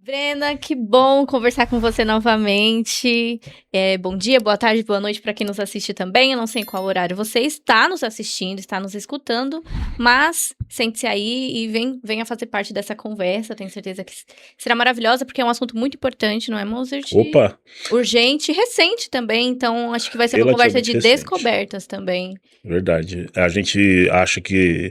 Brena, que bom conversar com você novamente. Bom dia, boa tarde, boa noite para quem nos assiste também. Eu não sei em qual horário você está nos assistindo, está nos escutando, mas sente-se aí e venha fazer parte dessa conversa. Tenho certeza que será maravilhosa, porque é um assunto muito importante, não é, Mozart? Opa, Urgente e recente também, então acho que vai ser uma conversa relativamente de recente. descobertas também. Verdade. A gente acha que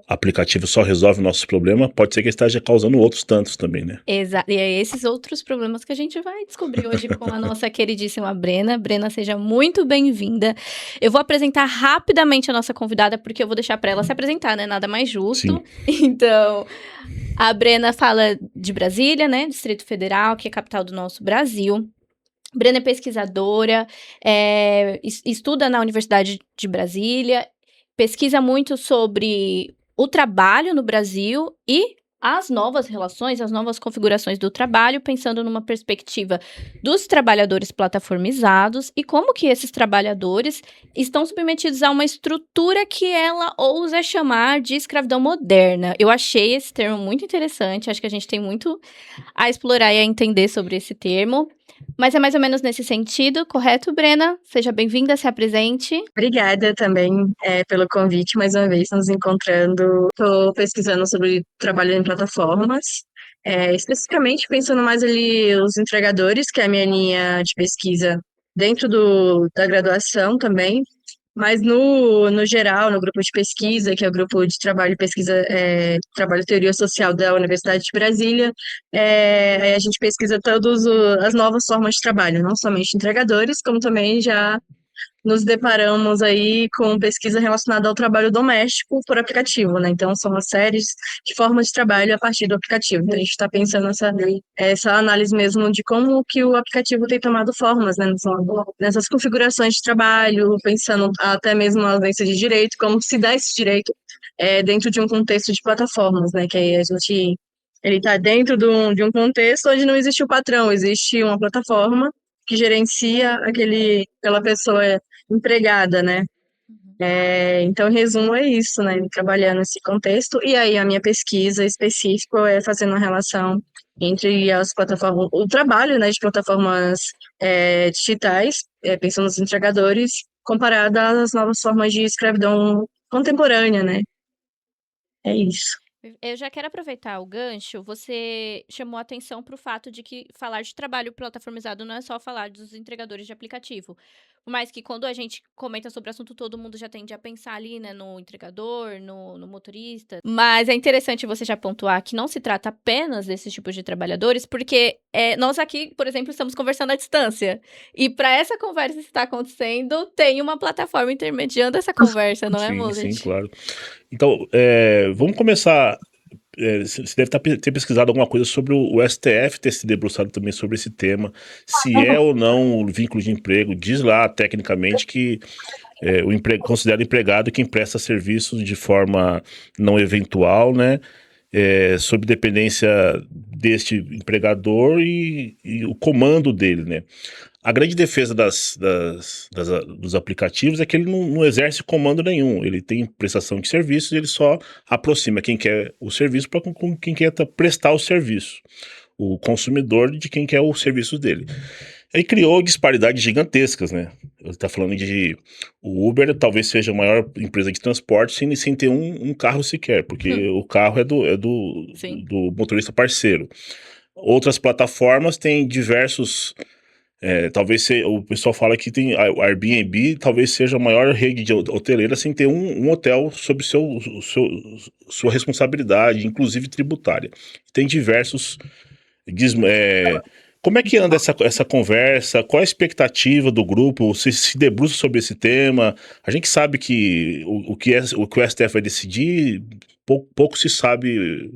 aplicativo só resolve nossos problemas, pode ser que esteja causando outros tantos também, né? E é esses outros problemas que a gente vai descobrir hoje com a nossa queridíssima Brena. Brena, seja muito bem-vinda. Eu vou apresentar rapidamente a nossa convidada, porque eu vou deixar para ela se apresentar, né? Nada mais justo. Sim. Então, a Brena fala de Brasília, né? Distrito Federal, que é a capital do nosso Brasil. Brena é pesquisadora, estuda na Universidade de Brasília, pesquisa muito sobre o trabalho no Brasil e as novas relações, as novas configurações do trabalho, pensando numa perspectiva dos trabalhadores plataformizados e como que esses trabalhadores estão submetidos a uma estrutura que ela ousa chamar de escravidão moderna. Eu achei esse termo muito interessante, acho que a gente tem muito a explorar e a entender sobre esse termo. Mas é mais ou menos nesse sentido, correto, Brena? Seja bem-vinda, se apresente. Obrigada também pelo convite, mais uma vez, nos encontrando. Estou pesquisando sobre trabalho em plataformas, especificamente pensando mais ali os entregadores, que é a minha linha de pesquisa dentro da graduação também, mas no geral, no grupo de pesquisa, que é o grupo de trabalho e pesquisa, trabalho e teoria social da Universidade de Brasília, aí a gente pesquisa todas as novas formas de trabalho, não somente entregadores, como também já nos deparamos aí com pesquisa relacionada ao trabalho doméstico por aplicativo, né? Então, são uma série de formas de trabalho a partir do aplicativo. Então, a gente está pensando essa análise mesmo de como que o aplicativo tem tomado formas, né? Nessas configurações de trabalho, pensando até mesmo na ausência de direito, como se dá esse direito dentro de um contexto de plataformas, né? Que aí a gente ele está dentro de um contexto onde não existe o patrão, existe uma plataforma que gerencia aquela pessoa empregada, né? Então, em resumo, é isso, né? Trabalhando nesse contexto. E aí, a minha pesquisa específica é fazendo uma relação entre as plataformas, o trabalho, né, de plataformas digitais, pensando nos entregadores, comparado às novas formas de escravidão contemporânea, né? É isso. Eu já quero aproveitar o gancho. Você chamou a atenção para o fato de que falar de trabalho plataformizado não é só falar dos entregadores de aplicativo. Por mais que quando a gente comenta sobre o assunto, todo mundo já tende a pensar ali, né, no entregador, no motorista. Mas é interessante você já pontuar que não se trata apenas desses tipos de trabalhadores, porque nós aqui, por exemplo, estamos conversando à distância. E para essa conversa estar acontecendo, tem uma plataforma intermediando essa conversa, não é, Sim, sim, Mozart? claro. Então, vamos começar. Você deve ter pesquisado alguma coisa sobre o STF ter se debruçado também sobre esse tema, se é ou não o vínculo de emprego. Diz lá, tecnicamente, que considera empregado quem presta serviços de forma não eventual, né? Sob dependência deste empregador e o comando dele, né? A grande defesa dos aplicativos é que ele não exerce comando nenhum. Ele tem prestação de serviços e ele só aproxima quem quer o serviço com quem quer prestar o serviço. O consumidor de quem quer o serviço dele. Aí criou disparidades gigantescas, né? Você está falando de... O Uber talvez seja a maior empresa de transporte sem ter um carro sequer, porque o carro Sim. do motorista parceiro. Outras plataformas têm diversos... o pessoal fala que tem o Airbnb talvez seja a maior rede de hoteleira sem ter um hotel sob sua responsabilidade, inclusive tributária. Tem diversos... como é que anda essa conversa? Qual a expectativa do grupo? Se debruça sobre esse tema? A gente sabe que o que o STF vai decidir, pouco se sabe.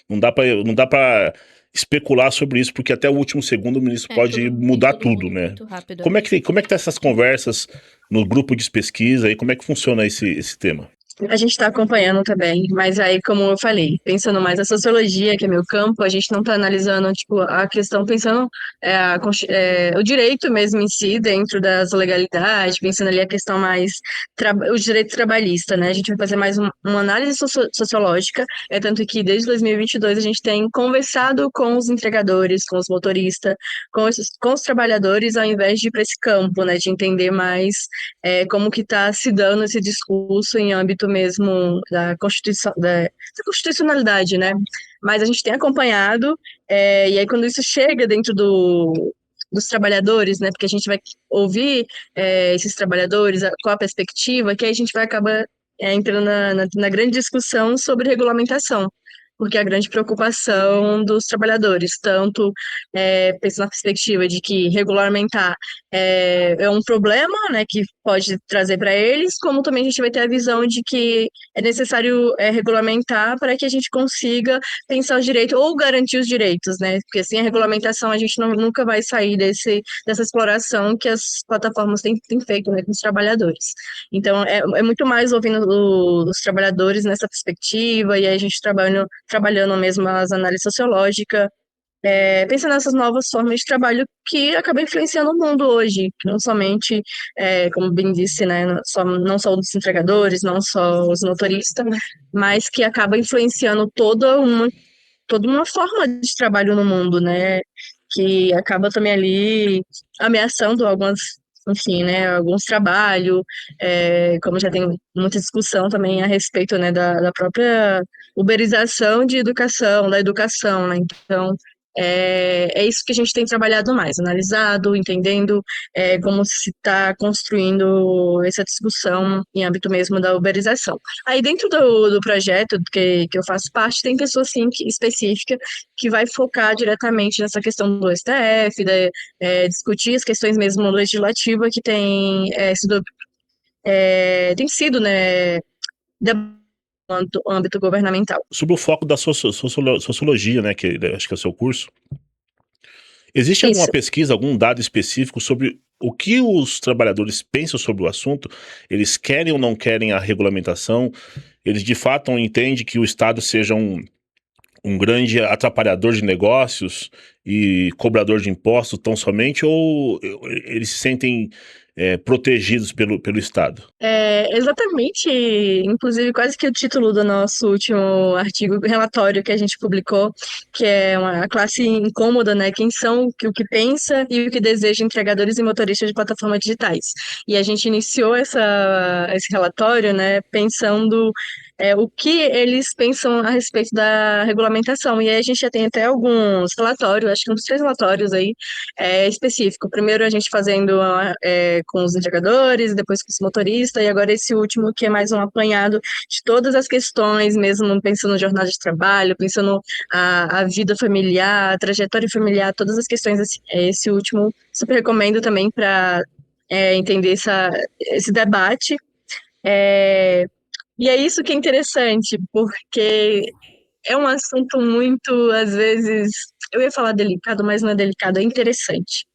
Não dá para especular sobre isso, porque até o último segundo o ministro pode mudar Tudo tudo, muda né? muito Como é rapidamente. que tá essas conversas no grupo de pesquisa e como é que funciona esse tema? A gente está acompanhando também, mas aí, como eu falei, pensando mais na sociologia, que é meu campo, a gente não está analisando, tipo, a questão pensando o direito mesmo em si, dentro das legalidades, pensando ali a questão mais, o direito trabalhista, né? A gente vai fazer mais uma análise sociológica, tanto que desde 2022 a gente tem conversado com os entregadores, com os motoristas, com os trabalhadores, ao invés de ir para esse campo, né? De entender mais como que está se dando esse discurso em âmbito mesmo da Constituição, da constitucionalidade, né? Mas a gente tem acompanhado, e aí quando isso chega dentro dos trabalhadores, né? Porque a gente vai ouvir esses trabalhadores, qual a perspectiva, que aí a gente vai acabar entrando na grande discussão sobre regulamentação. Porque a grande preocupação dos trabalhadores, tanto pensando na perspectiva de que regulamentar é um problema, né, que pode trazer para eles, como também a gente vai ter a visão de que é necessário regulamentar para que a gente consiga pensar os direitos ou garantir os direitos, né? Porque sem a regulamentação a gente nunca vai sair dessa exploração que as plataformas têm feito, né, com os trabalhadores. Então, é muito mais ouvindo os trabalhadores nessa perspectiva, e aí a gente trabalhando mesmo as análises sociológicas, pensando nessas novas formas de trabalho que acabam influenciando o mundo hoje, que não somente, como bem disse, né, não só os entregadores, não só os motoristas, mas que acaba influenciando toda uma forma de trabalho no mundo, né, que acaba também ali ameaçando enfim, né, alguns trabalhos, como já tem muita discussão também a respeito, né, da própria uberização da educação, né, então é isso que a gente tem trabalhado mais, analisado, entendendo como se está construindo essa discussão em âmbito mesmo da uberização. Aí dentro do projeto que eu faço parte, tem pessoa assim específica que vai focar diretamente nessa questão do STF, discutir as questões mesmo legislativas que tem sido, né, no âmbito governamental. Sobre o foco da sociologia, né, que acho que é o seu curso, existe alguma Isso. pesquisa, algum dado específico sobre o que os trabalhadores pensam sobre o assunto? Eles querem ou não querem a regulamentação? Eles de fato entendem que o Estado seja um grande atrapalhador de negócios e cobrador de impostos tão somente, ou eles se sentem protegidos pelo Estado? Exatamente, inclusive quase que o título do nosso último artigo, relatório que a gente publicou, que é a classe incômoda, né? Quem são, o que pensa e o que deseja entregadores e motoristas de plataformas digitais. E a gente iniciou esse relatório, né, pensando o que eles pensam a respeito da regulamentação. E aí a gente já tem até alguns relatórios, acho que uns 3 relatórios aí específicos. Primeiro a gente fazendo com os entregadores, depois com os motoristas, e agora esse último que é mais um apanhado de todas as questões, mesmo pensando na jornada de trabalho, pensando a vida familiar, a trajetória familiar, todas as questões, esse último super recomendo também para entender esse debate. E é isso que é interessante, porque é um assunto muito, às vezes, eu ia falar delicado, mas não é delicado, é interessante.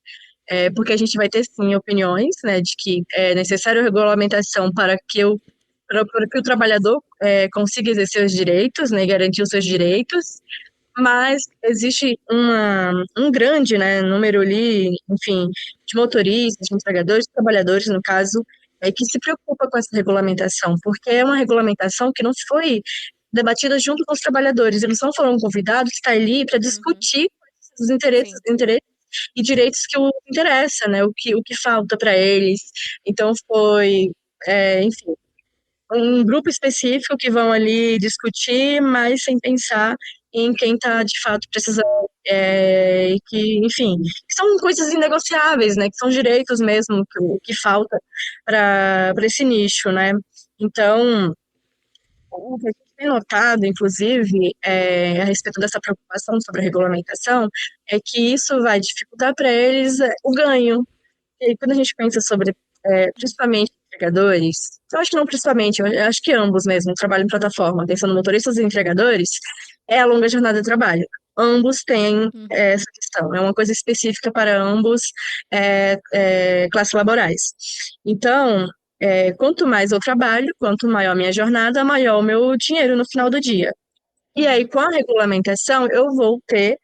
Porque a gente vai ter, sim, opiniões, né, de que é necessário regulamentação para que o trabalhador consiga exercer os direitos, né, e garantir os seus direitos, mas existe um grande, né, número ali, enfim, de motoristas, de entregadores, de trabalhadores, no caso, que se preocupa com essa regulamentação, porque é uma regulamentação que não foi debatida junto com os trabalhadores, eles não foram convidados a estar ali para discutir os interesses e direitos que o interessa, né? O que falta para eles. Então foi, enfim, um grupo específico que vão ali discutir, mas sem pensar em quem está de fato precisando, e que, enfim, que são coisas inegociáveis, né? Que são direitos mesmo, que falta para esse nicho, né? Então, o que a gente tem notado, inclusive, a respeito dessa preocupação sobre a regulamentação, é que isso vai dificultar para eles o ganho. E aí, quando a gente pensa sobre, principalmente, entregadores, eu acho que não principalmente, eu acho que ambos mesmo, trabalham em plataforma, pensando motoristas e entregadores, é a longa jornada de trabalho. Ambos têm essa questão, é uma coisa específica para ambos classes laborais. Então, quanto mais eu trabalho, quanto maior a minha jornada, maior o meu dinheiro no final do dia. E aí, com a regulamentação, eu vou ter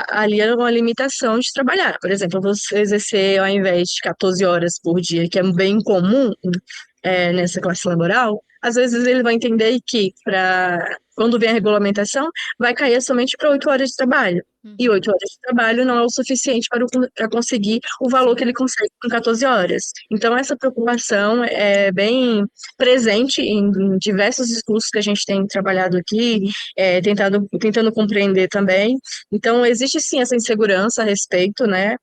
ali uma limitação de trabalhar. Por exemplo, eu vou exercer, ao invés de 14 horas por dia, que é bem comum nessa classe laboral, às vezes ele vai entender que, quando vem a regulamentação, vai cair somente para 8 horas de trabalho. E 8 horas de trabalho não é o suficiente para conseguir o valor que ele consegue com 14 horas. Então, essa preocupação é bem presente em diversos discursos que a gente tem trabalhado aqui, tentando compreender também. Então, existe sim essa insegurança a respeito, né,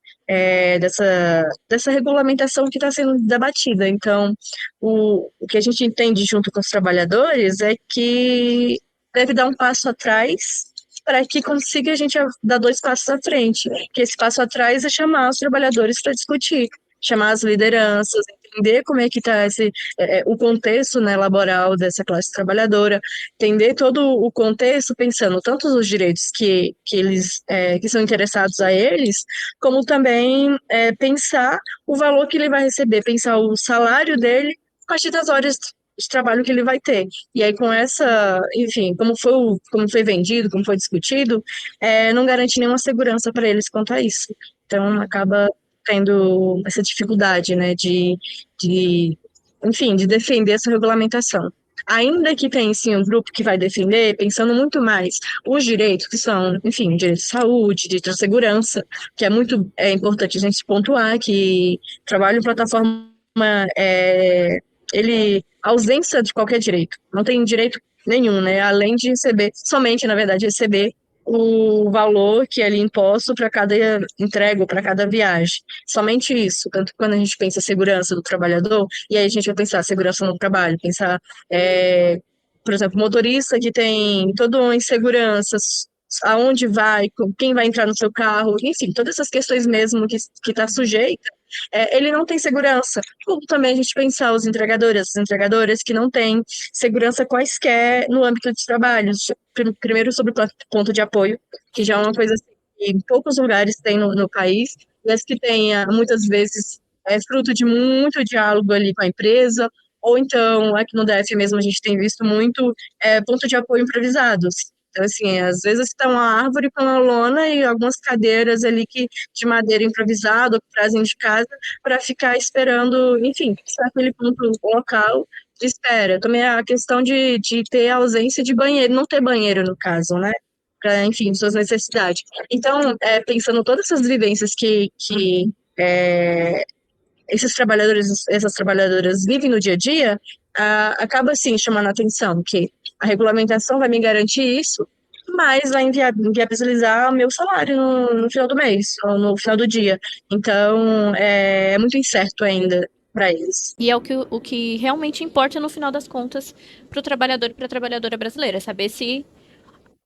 dessa regulamentação que está sendo debatida. Então, o que a gente entende junto com os trabalhadores é que deve dar um passo atrás para que consiga a gente dar 2 passos à frente. Que esse passo atrás é chamar os trabalhadores para discutir, chamar as lideranças, entender como é que está o contexto, né, laboral dessa classe trabalhadora, entender todo o contexto, pensando tanto nos direitos que são interessados a eles, como também pensar o valor que ele vai receber, pensar o salário dele a partir das horas de trabalho que ele vai ter. E aí, com enfim, como foi vendido, como foi discutido, não garante nenhuma segurança para eles quanto a isso. Então, acaba tendo essa dificuldade, né, enfim, de defender essa regulamentação. Ainda que tenha, sim, um grupo que vai defender, pensando muito mais os direitos, que são, enfim, direito de saúde, direito de segurança, que é muito importante a gente pontuar que trabalho em plataforma ausência de qualquer direito, não tem direito nenhum, né? Além de somente, na verdade, receber o valor que é ali imposto para cada entrega, para cada viagem. Somente isso. Tanto que quando a gente pensa segurança do trabalhador, e aí a gente vai pensar segurança no trabalho, pensar, por exemplo, motorista que tem toda uma insegurança, aonde vai, quem vai entrar no seu carro, enfim, todas essas questões mesmo que está sujeita, ele não tem segurança. Como também a gente pensar os entregadores, as entregadoras que não têm segurança quaisquer no âmbito de trabalho. Primeiro sobre o ponto de apoio, que já é uma coisa assim, que em poucos lugares tem no país, e as que tem, muitas vezes, fruto de muito diálogo ali com a empresa, ou então, aqui no DF mesmo, a gente tem visto muito ponto de apoio improvisados. Então, assim, às vezes está uma árvore com uma lona e algumas cadeiras ali de madeira improvisada, ou que trazem de casa, para ficar esperando, enfim, estar aquele ponto local de espera. Também a questão de ter ausência de banheiro, não ter banheiro, no caso, né? Para, enfim, suas necessidades. Então, pensando todas essas vivências que esses trabalhadores, essas trabalhadoras vivem no dia a dia, acaba, assim, chamando a atenção que a regulamentação vai me garantir isso, mas vai inviabilizar o meu salário no final do mês, ou no final do dia. Então, é muito incerto ainda para eles. E é o que realmente importa no final das contas para o trabalhador e para a trabalhadora brasileira, saber se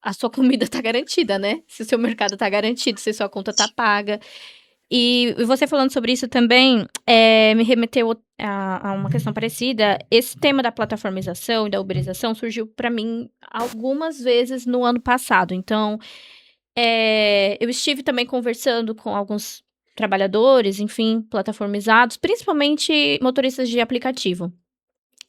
a sua comida está garantida, né? Se o seu mercado está garantido, se a sua conta está paga. E você falando sobre isso também me remeteu a uma questão parecida. Esse tema da plataformização e da uberização surgiu para mim algumas vezes no ano passado. Então, eu estive também conversando com alguns trabalhadores, enfim, plataformizados, principalmente motoristas de aplicativo.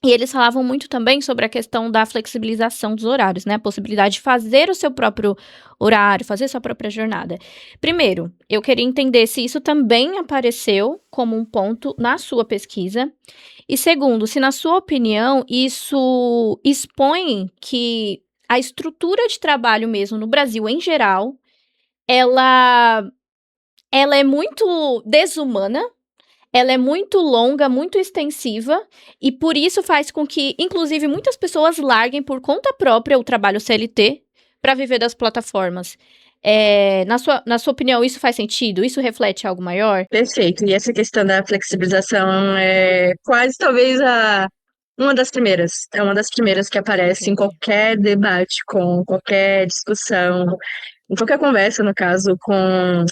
E eles falavam muito também sobre a questão da flexibilização dos horários, né? A possibilidade de fazer o seu próprio horário, fazer sua própria jornada. Primeiro, eu queria entender se isso também apareceu como um ponto na sua pesquisa. E segundo, se na sua opinião isso expõe que a estrutura de trabalho mesmo no Brasil em geral, ela é muito desumana. Ela é muito longa, muito extensiva, e por isso faz com que, inclusive, muitas pessoas larguem por conta própria o trabalho CLT para viver das plataformas. Na sua opinião, isso faz sentido? Isso reflete algo maior? Perfeito. E essa questão da flexibilização é quase talvez uma das primeiras. É uma das primeiras que aparece em qualquer debate, com qualquer discussão, em qualquer conversa, no caso, com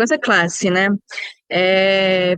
essa classe, né?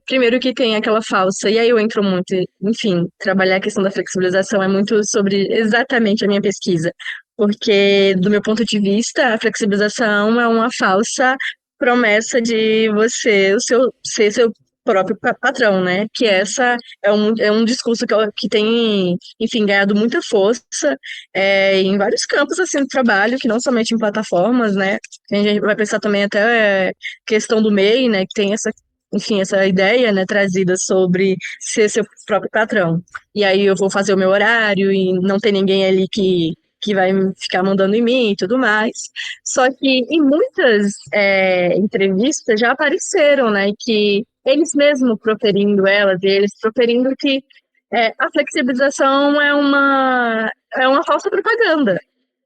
Primeiro que tem aquela falsa, e aí eu entro muito, enfim, trabalhar a questão da flexibilização é muito sobre exatamente a minha pesquisa, porque do meu ponto de vista, a flexibilização é uma falsa promessa de você, ser seu próprio patrão, né? Que essa é um discurso que tem, enfim, ganhado muita força em vários campos assim do trabalho, que não somente em plataformas, né? A gente vai pensar também até questão do MEI, né? Que tem essa, enfim, essa ideia, né, trazida sobre ser seu próprio patrão. E aí eu vou fazer o meu horário e não tem ninguém ali que vai ficar mandando em mim e tudo mais. Só que em muitas entrevistas já apareceram, né, que eles mesmos proferindo elas, e eles proferindo que a flexibilização é uma falsa propaganda,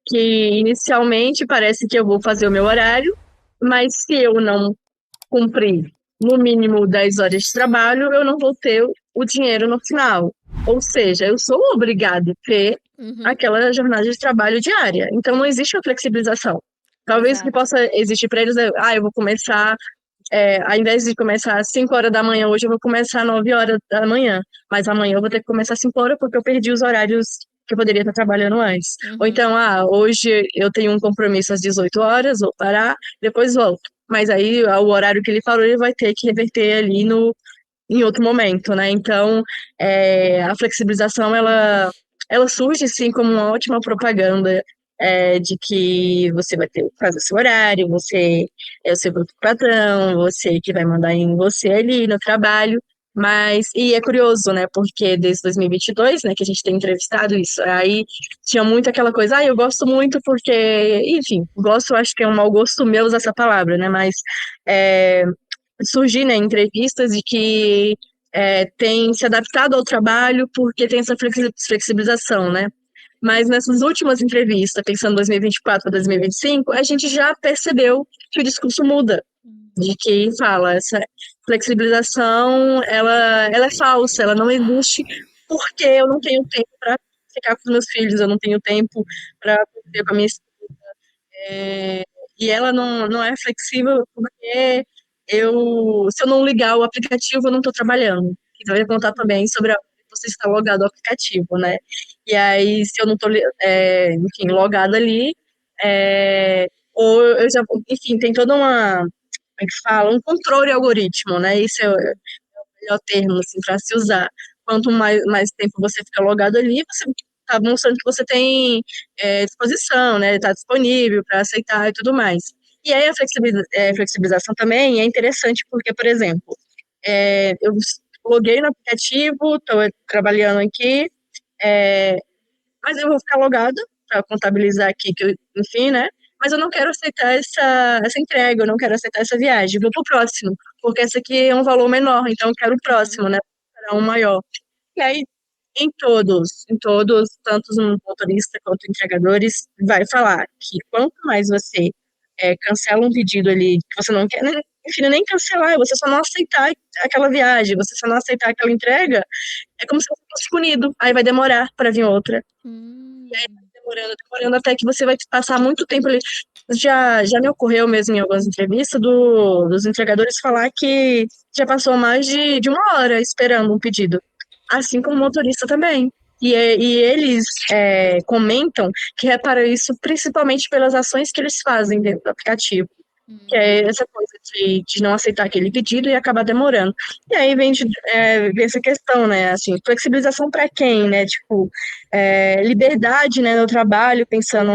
que inicialmente parece que eu vou fazer o meu horário, mas se eu não cumprir no mínimo 10 horas de trabalho, eu não vou ter o dinheiro no final. Ou seja, eu sou obrigada a ter aquela jornada de trabalho diária. Então, não existe a flexibilização. Talvez o que Exato. possa existir para eles é, eu vou começar, ao invés de começar às 5 horas da manhã, hoje eu vou começar às 9 horas da manhã. Mas amanhã eu vou ter que começar às 5 horas porque eu perdi os horários que eu poderia estar trabalhando antes. Ou então, hoje eu tenho um compromisso às 18 horas, vou parar, depois volto. Mas aí o horário que ele falou, ele vai ter que reverter ali em outro momento, né? Então, a flexibilização, ela surge, sim, como uma ótima propaganda de que você vai ter fazer o seu horário, você é o seu próprio patrão, você que vai mandar em você ali no trabalho, e é curioso, né, porque desde 2022, né, que a gente tem entrevistado isso, aí tinha muito aquela coisa, eu gosto muito porque, enfim, gosto, acho que é um mau gosto meu usar essa palavra, né, mas surgir, né, entrevistas de que tem se adaptado ao trabalho porque tem essa flexibilização, né? Mas nessas últimas entrevistas, pensando em 2024 para 2025, a gente já percebeu que o discurso muda, de que fala, essa flexibilização, ela é falsa, ela não existe porque eu não tenho tempo para ficar com os meus filhos, eu não tenho tempo para viver com a minha e ela não é flexível porque se eu não ligar o aplicativo, eu não estou trabalhando. Então, eu ia contar também sobre você estar logado ao aplicativo, né? E aí, se eu não estou, enfim, logada ali, ou eu já, enfim, tem toda como é que fala, um controle algoritmo, né? Isso é o melhor termo, assim, para se usar. Quanto mais tempo você fica logado ali, você está mostrando que você tem disposição, né? Está disponível para aceitar e tudo mais. E aí a flexibilização também é interessante porque, por exemplo, eu loguei no aplicativo, estou trabalhando aqui, mas eu vou ficar logada para contabilizar aqui, enfim, né? Mas eu não quero aceitar essa entrega, eu não quero aceitar essa viagem, vou pro próximo, porque esse aqui é um valor menor, então eu quero o próximo, né? Para um maior. E aí, em todos, tanto os motoristas quanto entregadores, vai falar que quanto mais você cancela um pedido ali que você não quer, enfim, nem cancelar, você só não aceitar aquela viagem, você só não aceitar aquela entrega, é como se você fosse punido, aí vai demorar para vir outra. E aí, demorando até que você vai passar muito tempo ali. Já me ocorreu mesmo em algumas entrevistas dos entregadores falar que já passou mais de uma hora esperando um pedido, assim como o motorista também. E eles comentam que reparam isso principalmente pelas ações que eles fazem dentro do aplicativo, que é essa coisa de não aceitar aquele pedido e acabar demorando. E aí vem essa questão, né, assim, flexibilização para quem, né, tipo, liberdade, né, no trabalho, pensando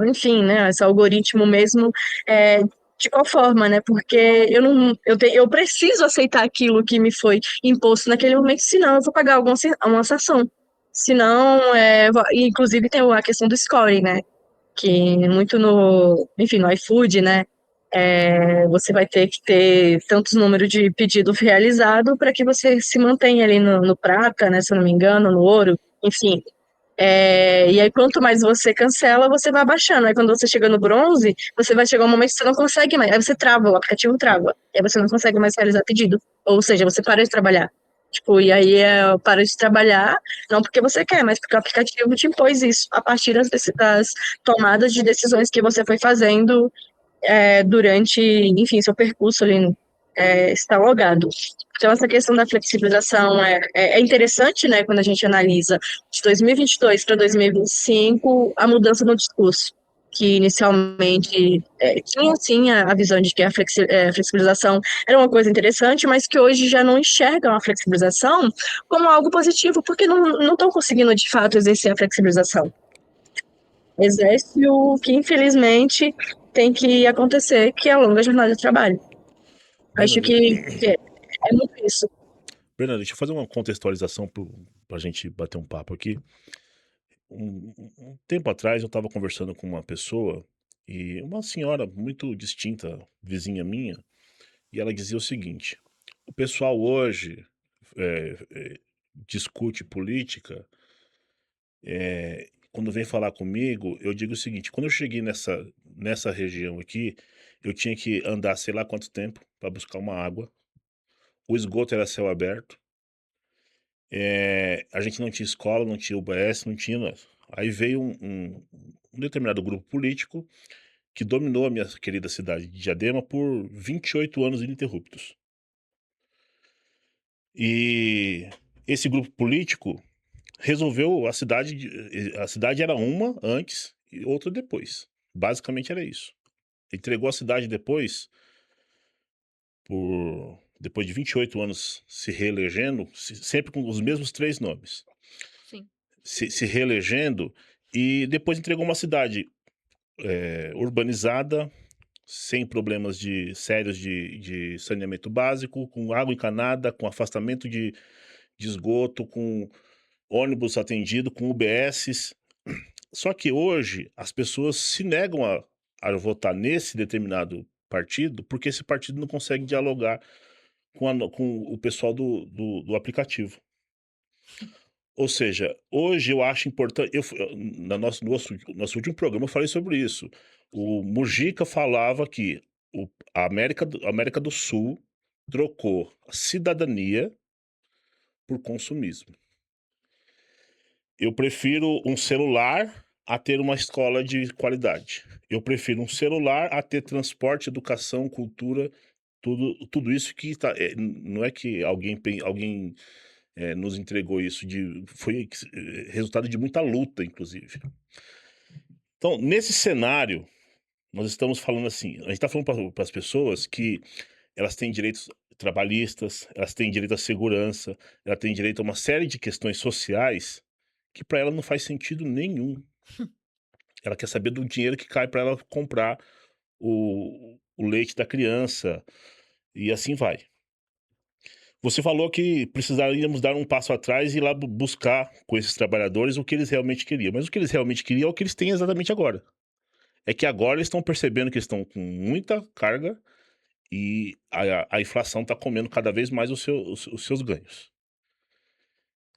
enfim, né, esse algoritmo mesmo, de qual forma, né, porque eu preciso aceitar aquilo que me foi imposto naquele momento, senão eu vou pagar uma sanção. Senão, inclusive tem a questão do score, né, que muito enfim, no iFood, né, você vai ter que ter tantos números de pedido realizado para que você se mantenha ali no prata, né, se eu não me engano, no ouro, enfim. E aí, quanto mais você cancela, você vai abaixando. Aí, quando você chega no bronze, você vai chegar um momento que você não consegue mais. Aí você trava, o aplicativo trava. E aí você não consegue mais realizar pedido. Ou seja, você para de trabalhar. Tipo, e aí para de trabalhar, não porque você quer, mas porque o aplicativo te impôs isso a partir das tomadas de decisões que você foi fazendo durante, enfim, seu percurso ali está logado. Então, essa questão da flexibilização é interessante, né, quando a gente analisa de 2022 para 2025, a mudança no discurso. que inicialmente tinham sim a visão de que a flexibilização era uma coisa interessante, mas que hoje já não enxergam a flexibilização como algo positivo, porque não estão conseguindo de fato exercer a flexibilização. Exerce o que infelizmente tem que acontecer, que é a longa jornada de trabalho. Brena, Acho que é muito isso. Brena, deixa eu fazer uma contextualização pra gente bater um papo aqui. Um tempo atrás eu estava conversando com uma pessoa e uma senhora muito distinta, vizinha minha, e ela dizia o seguinte: o pessoal hoje discute política, quando vem falar comigo, eu digo o seguinte: quando eu cheguei nessa região aqui, eu tinha que andar sei lá quanto tempo para buscar uma água, o esgoto era céu aberto, a gente não tinha escola, não tinha UBS, não tinha nada. Aí veio um determinado grupo político que dominou a minha querida cidade de Diadema por 28 anos ininterruptos. E esse grupo político resolveu a cidade era uma antes e outra depois. Basicamente era isso. Entregou a cidade depois de 28 anos se reelegendo, sempre com os mesmos 3 nomes. Sim. Se reelegendo, e depois entregou uma cidade urbanizada, sem problemas sérios de saneamento básico, com água encanada, com afastamento de esgoto, com ônibus atendido, com UBSs. Só que hoje as pessoas se negam a votar nesse determinado partido, porque esse partido não consegue dialogar com o pessoal do aplicativo. Ou seja, hoje eu acho importante. No nosso último programa eu falei sobre isso. O Mujica falava que a América do Sul trocou a cidadania por consumismo. Eu prefiro um celular a ter uma escola de qualidade. Eu prefiro um celular a ter transporte, educação, cultura, tudo isso que não é que alguém nos entregou isso, foi resultado de muita luta, inclusive. Então, nesse cenário, nós estamos falando assim, a gente está falando para as pessoas que elas têm direitos trabalhistas, elas têm direito à segurança, elas têm direito a uma série de questões sociais que para ela não faz sentido nenhum. Ela quer saber do dinheiro que cai para ela comprar o leite da criança e assim vai. Você falou que precisaríamos dar um passo atrás e ir lá buscar com esses trabalhadores o que eles realmente queriam. Mas o que eles realmente queriam é o que eles têm exatamente agora. É que agora eles estão percebendo que estão com muita carga e a inflação está comendo cada vez mais os seus ganhos.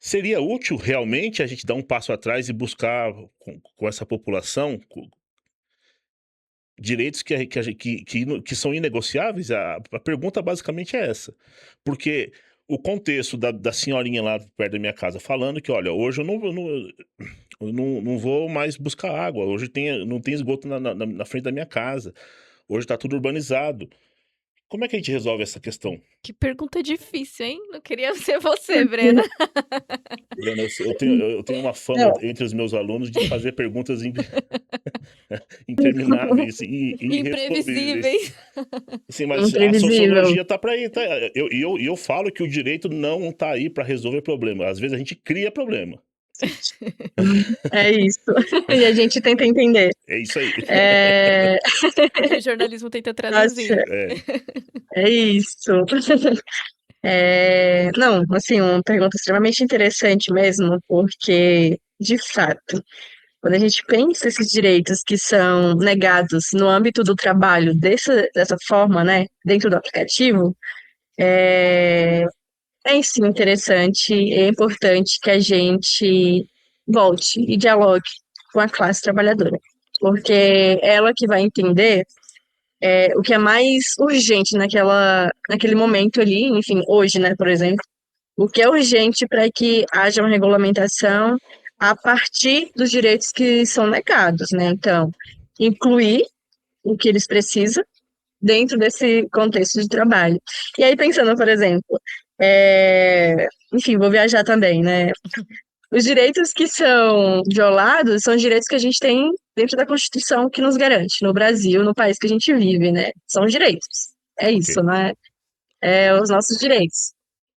Seria útil realmente a gente dar um passo atrás e buscar com essa população direitos que são inegociáveis? A pergunta basicamente é essa. Porque o contexto da senhorinha lá perto da minha casa falando que, olha, hoje eu não vou mais buscar água, hoje não tem esgoto na frente da minha casa, hoje está tudo urbanizado. Como é que a gente resolve essa questão? Que pergunta difícil, hein? Não queria ser você, Brena. Brena, eu tenho uma fama entre os meus alunos de fazer perguntas intermináveis e irrespondíveis. Imprevisíveis. Sim, mas a Imprevisível. sociologia tá para aí, tá? Eu falo que o direito não tá aí para resolver problema. Às vezes a gente cria problema. É isso. E a gente tenta entender. É isso aí. O jornalismo tenta traduzir. Nossa, é isso. Não, assim, uma pergunta extremamente interessante mesmo, porque, de fato, quando a gente pensa esses direitos que são negados no âmbito do trabalho dessa forma, né, dentro do aplicativo, é sim interessante e é importante que a gente volte e dialogue com a classe trabalhadora, porque é ela que vai entender o que é mais urgente naquele momento ali, enfim, hoje, né, por exemplo, o que é urgente para que haja uma regulamentação a partir dos direitos que são negados, né? Então, incluir o que eles precisam dentro desse contexto de trabalho. E aí, pensando, por exemplo, enfim, vou viajar também, né? os direitos que são violados são os direitos que a gente tem dentro da Constituição que nos garante, no Brasil, no país que a gente vive, né? São os direitos. É Ok. isso, né? É os nossos direitos.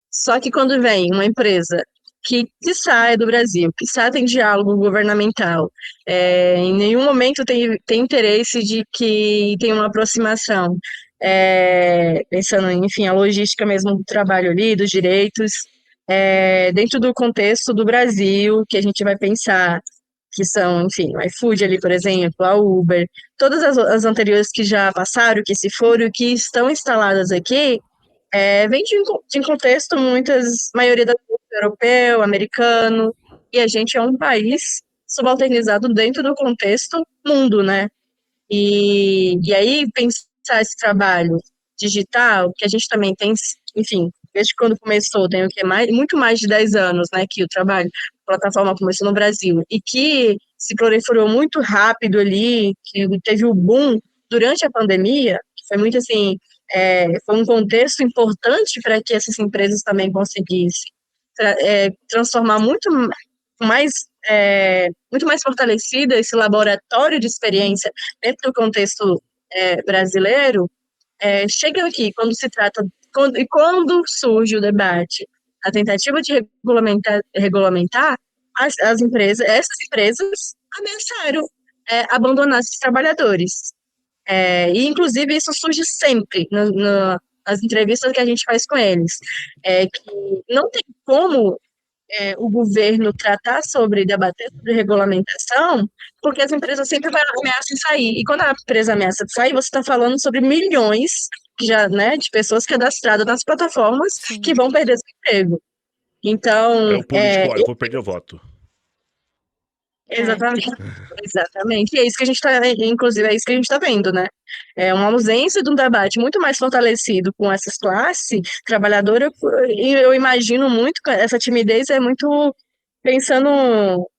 Só que quando vem uma empresa que sai do Brasil, que sai tem diálogo governamental, em nenhum momento tem interesse de que tenha uma aproximação, pensando, enfim, a logística mesmo do trabalho ali, dos direitos, dentro do contexto do Brasil, que a gente vai pensar que são, enfim, o iFood ali, por exemplo, a Uber, todas as anteriores que já passaram, que se foram, que estão instaladas aqui, vem de um contexto, maioria da europeu, americano, e a gente é um país subalternizado dentro do contexto mundo, né? E aí, pensar esse trabalho digital, que a gente também tem, enfim, desde quando começou, tem o que muito mais de 10 anos, né, que o trabalho, a plataforma começou no Brasil, e que se proliferou muito rápido ali, que teve o boom durante a pandemia, que foi muito assim, foi um contexto importante para que essas empresas também conseguissem transformar mais muito mais fortalecida esse laboratório de experiência dentro do contexto brasileiro, chega aqui quando se trata, quando surge o debate, a tentativa de regulamentar as empresas, essas empresas ameaçaram abandonar esses trabalhadores. E, inclusive, isso surge sempre nas entrevistas que a gente faz com eles, que não tem como o governo tratar sobre, debater sobre regulamentação, porque as empresas sempre ameaçam sair. E quando a empresa ameaça sair, você está falando sobre milhões já, né, de pessoas cadastradas nas plataformas que Sim. vão perder seu emprego. Aí Então, o político, olha, eu vou perder o voto. É. exatamente, exatamente. E é isso que a gente está, inclusive, é isso que a gente está vendo, né? É uma ausência de um debate muito mais fortalecido com essas classes trabalhadoras, e eu imagino muito que essa timidez é muito pensando,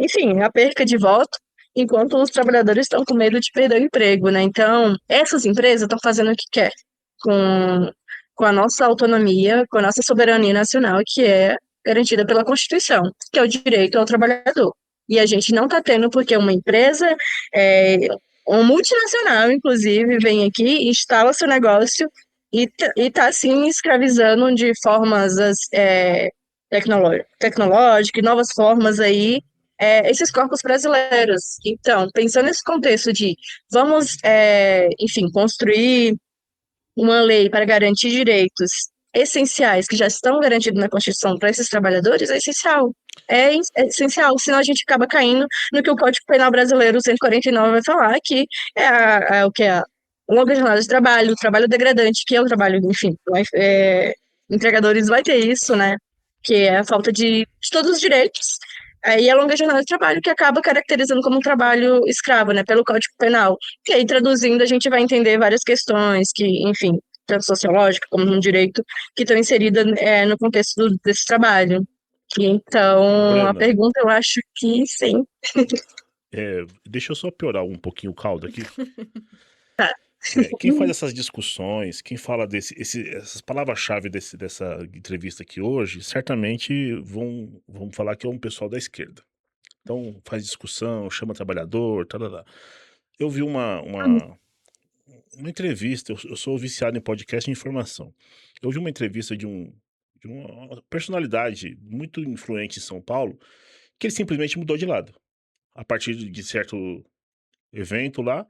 enfim, a perca de voto, enquanto os trabalhadores estão com medo de perder o emprego, né? Então, essas empresas estão fazendo o que quer com, com a nossa autonomia, com a nossa soberania nacional, que é garantida pela Constituição, que é o direito ao trabalhador. E a gente não está tendo porque uma empresa, é, uma multinacional, inclusive, vem aqui, instala seu negócio e está, assim, escravizando de formas tecnológicas, novas formas aí, esses corpos brasileiros. Então, pensando nesse contexto de vamos, enfim, construir uma lei para garantir direitos essenciais que já estão garantidos na Constituição para esses trabalhadores é essencial. É essencial, senão a gente acaba caindo no que o Código Penal Brasileiro 149 vai falar, que o que é a longa jornada de trabalho, o trabalho degradante, que é o trabalho, enfim, entregadores vai ter isso, né? Que é a falta de todos os direitos. E a longa jornada de trabalho que acaba caracterizando como um trabalho escravo, né, pelo Código Penal. E aí, traduzindo, a gente vai entender várias questões que, enfim, tanto sociológica como no direito, que estão inseridas no contexto desse trabalho. Então, a Brena, pergunta eu acho que sim. deixa eu só piorar um pouquinho o caldo aqui. Tá. Quem faz essas discussões, quem fala essas palavras-chave dessa entrevista aqui hoje, certamente vão falar que é um pessoal da esquerda. Então faz discussão, chama trabalhador, tal. Eu vi uma entrevista, eu sou viciado em podcast e informação. Eu vi uma entrevista de uma personalidade muito influente em São Paulo, que ele simplesmente mudou de lado. A partir de certo evento lá,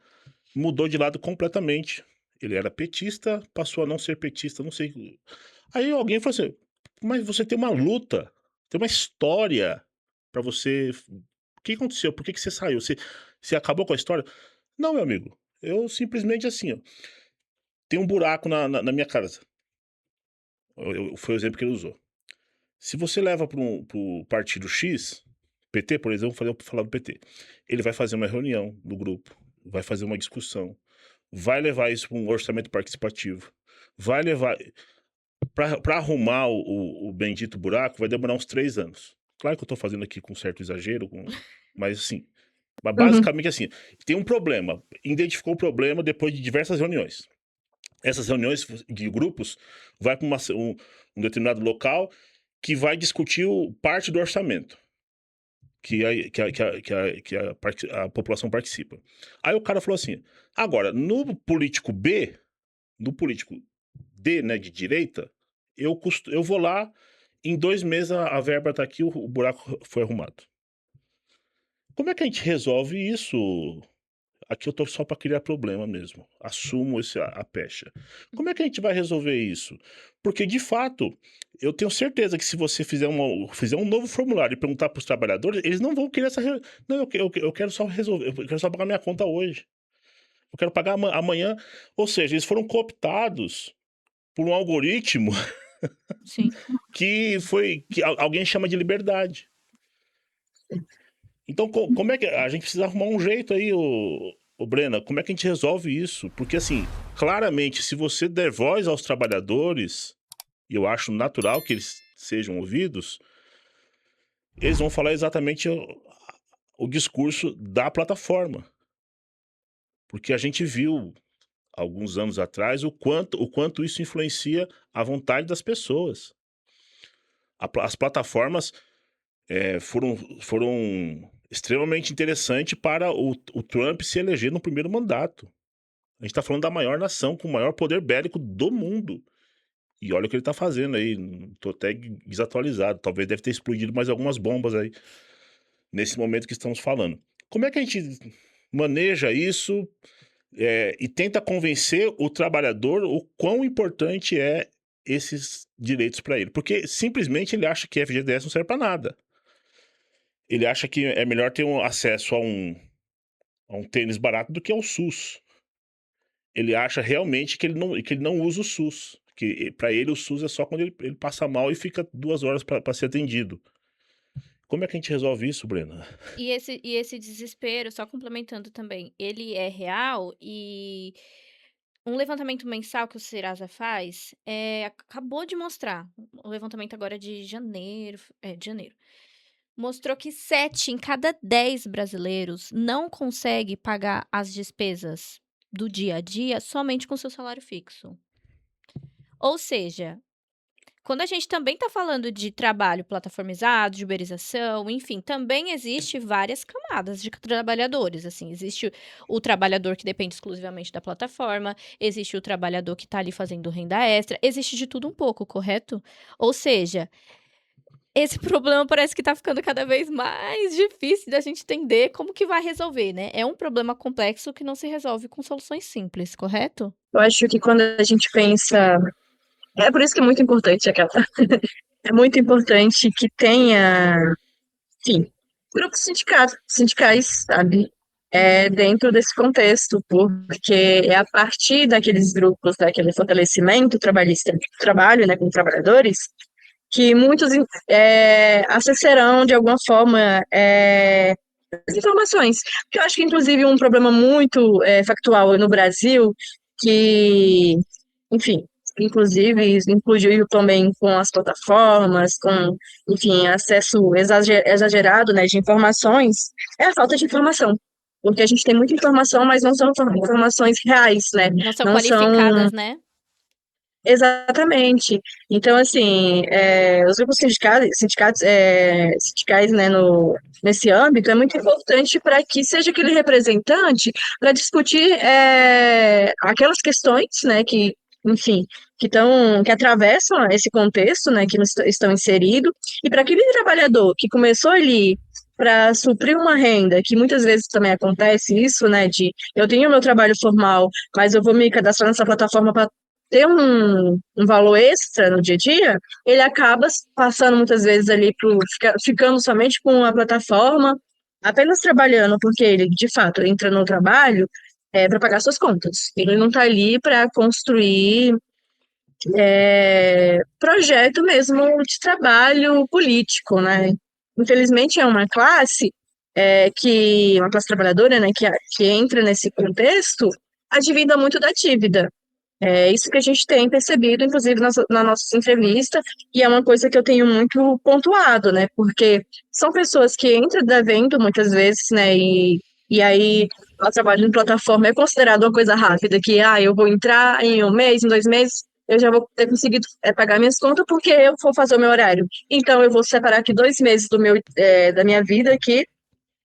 mudou de lado completamente. Ele era petista, passou a não ser petista, não sei. Aí alguém falou assim: mas você tem uma luta, tem uma história pra você. O que aconteceu? Por que você saiu? Você acabou com a história? Não, meu amigo. Eu simplesmente assim, ó. Tem um buraco na minha casa. Foi o exemplo que ele usou. Se você leva pro partido X, PT, por exemplo, vou falar do PT. Ele vai fazer uma reunião do grupo, vai fazer uma discussão, vai levar isso para um orçamento participativo, vai levar. Para arrumar o bendito buraco, vai demorar uns 3 anos. Claro que eu tô fazendo aqui com certo exagero, mas assim. Mas Uhum. basicamente assim, tem um problema. Identificou o problema depois de diversas reuniões. Essas reuniões de grupos vai para um determinado local que vai discutir parte do orçamento. a população participa. Aí o cara falou assim: agora, no político B, no político D, né, de direita, eu vou lá, em 2 meses a verba tá aqui, o buraco foi arrumado. Como é que a gente resolve isso? Aqui eu tô só para criar problema mesmo. Assumo a pecha. Como é que a gente vai resolver isso? Porque, de fato, eu tenho certeza que se você fizer um novo formulário e perguntar para os trabalhadores, eles não vão querer essa. Não, eu quero só resolver, eu quero só pagar minha conta hoje. Eu quero pagar amanhã. Ou seja, eles foram cooptados por um algoritmo Sim. que alguém chama de liberdade. Então, como é que a gente precisa arrumar um jeito aí, o Brena? Como é que a gente resolve isso? Porque, assim, claramente, se você der voz aos trabalhadores, e eu acho natural que eles sejam ouvidos, eles vão falar exatamente o discurso da plataforma. Porque a gente viu, alguns anos atrás, o quanto isso influencia a vontade das pessoas. As plataformas foram extremamente interessantes para o Trump se eleger no primeiro mandato. A gente está falando da maior nação com o maior poder bélico do mundo. E olha o que ele está fazendo aí. Estou até desatualizado. Talvez deve ter explodido mais algumas bombas aí nesse momento que estamos falando. Como é que a gente maneja isso e tenta convencer o trabalhador o quão importante é esses direitos para ele? Porque simplesmente ele acha que FGTS não serve para nada. Ele acha que é melhor ter acesso a um tênis barato do que ao SUS. Ele acha realmente que ele não usa o SUS. Que para ele o SUS é só quando ele passa mal e fica 2 horas para ser atendido. Como é que a gente resolve isso, Brena? E esse desespero, só complementando também, ele é real e um levantamento mensal que o Serasa faz, acabou de mostrar, o levantamento agora de janeiro, mostrou que 7 em cada 10 brasileiros não consegue pagar as despesas do dia a dia somente com seu salário fixo. Ou seja, quando a gente também está falando de trabalho plataformizado, de uberização, enfim, também existe várias camadas de trabalhadores, assim, existe o trabalhador que depende exclusivamente da plataforma, existe o trabalhador que está ali fazendo renda extra, existe de tudo um pouco, correto? Ou seja, esse problema parece que está ficando cada vez mais difícil da gente entender como que vai resolver, né? É um problema complexo que não se resolve com soluções simples, correto? Eu acho que quando a gente pensa. É por isso que é muito importante aquela. É muito importante que tenha, enfim, grupos sindicais, sabe? Dentro desse contexto, porque é a partir daqueles grupos, daquele fortalecimento trabalhista do trabalho, né, com trabalhadores, que muitos acessarão de alguma forma as informações. Porque eu acho que, inclusive, um problema muito factual no Brasil, que, enfim, inclusive incluiu também com as plataformas, com, enfim, acesso exagerado, né, de informações, é a falta de informação. Porque a gente tem muita informação, mas não são informações reais, né? Não são Não são qualificadas, né? exatamente. Então, assim, os grupos sindicais, né, nesse âmbito é muito importante para que seja aquele representante para discutir aquelas questões, né, que, enfim, que atravessam esse contexto, né, que estão inseridos, e para aquele trabalhador que começou ali para suprir uma renda, que muitas vezes também acontece isso, né, de eu tenho meu trabalho formal, mas eu vou me cadastrar nessa plataforma para ter um valor extra no dia a dia, ele acaba passando muitas vezes ali ficando somente com a plataforma, apenas trabalhando, porque ele, de fato, entra no trabalho para pagar suas contas. Ele não está ali para construir projeto mesmo de trabalho político, né? Infelizmente é uma classe uma classe trabalhadora, né, que entra nesse contexto, advinda muito da dívida. É isso que a gente tem percebido, inclusive, na nossa entrevista, e é uma coisa que eu tenho muito pontuado, né? Porque são pessoas que entram devendo muitas vezes, né? E aí o trabalho em plataforma é considerado uma coisa rápida, que eu vou entrar em um mês, em 2 meses, eu já vou ter conseguido pagar minhas contas porque eu vou fazer o meu horário. Então, eu vou separar aqui 2 meses da minha vida aqui,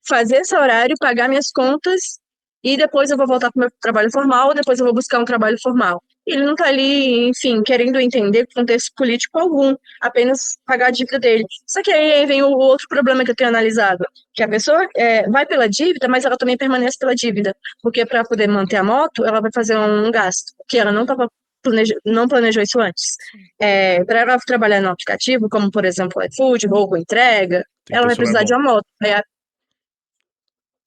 fazer esse horário, pagar minhas contas, e depois eu vou voltar para o meu trabalho formal, depois eu vou buscar um trabalho formal. Ele não está ali, enfim, querendo entender contexto político algum, apenas pagar a dívida dele. Só que aí vem o outro problema que eu tenho analisado, que a pessoa vai pela dívida, mas ela também permanece pela dívida, porque para poder manter a moto, ela vai fazer um gasto, que ela não planejou isso antes. Para ela trabalhar no aplicativo, como por exemplo o iFood, ou entrega, Tem que ela ter vai celular precisar de bom. uma moto.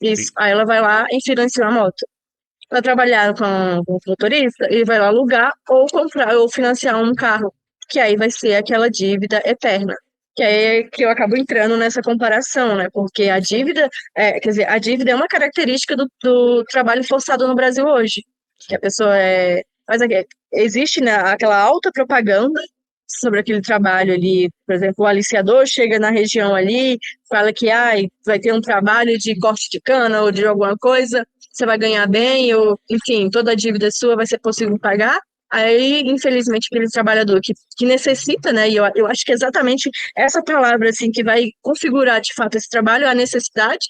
Isso. Aí ela vai lá e financia a moto. Vai trabalhar com o motorista e vai lá alugar ou comprar ou financiar um carro, que aí vai ser aquela dívida eterna. Que aí é que eu acabo entrando nessa comparação, né? Porque a dívida, quer dizer, a dívida é uma característica do trabalho forçado no Brasil hoje. Que a pessoa existe, né, aquela alta propaganda sobre aquele trabalho ali. Por exemplo, o aliciador chega na região ali, fala que vai ter um trabalho de corte de cana ou de alguma coisa, você vai ganhar bem, ou, enfim, toda a dívida sua vai ser possível pagar. Aí, infelizmente, aquele trabalhador que necessita, né? E eu acho que é exatamente essa palavra, assim, que vai configurar, de fato, esse trabalho, a necessidade,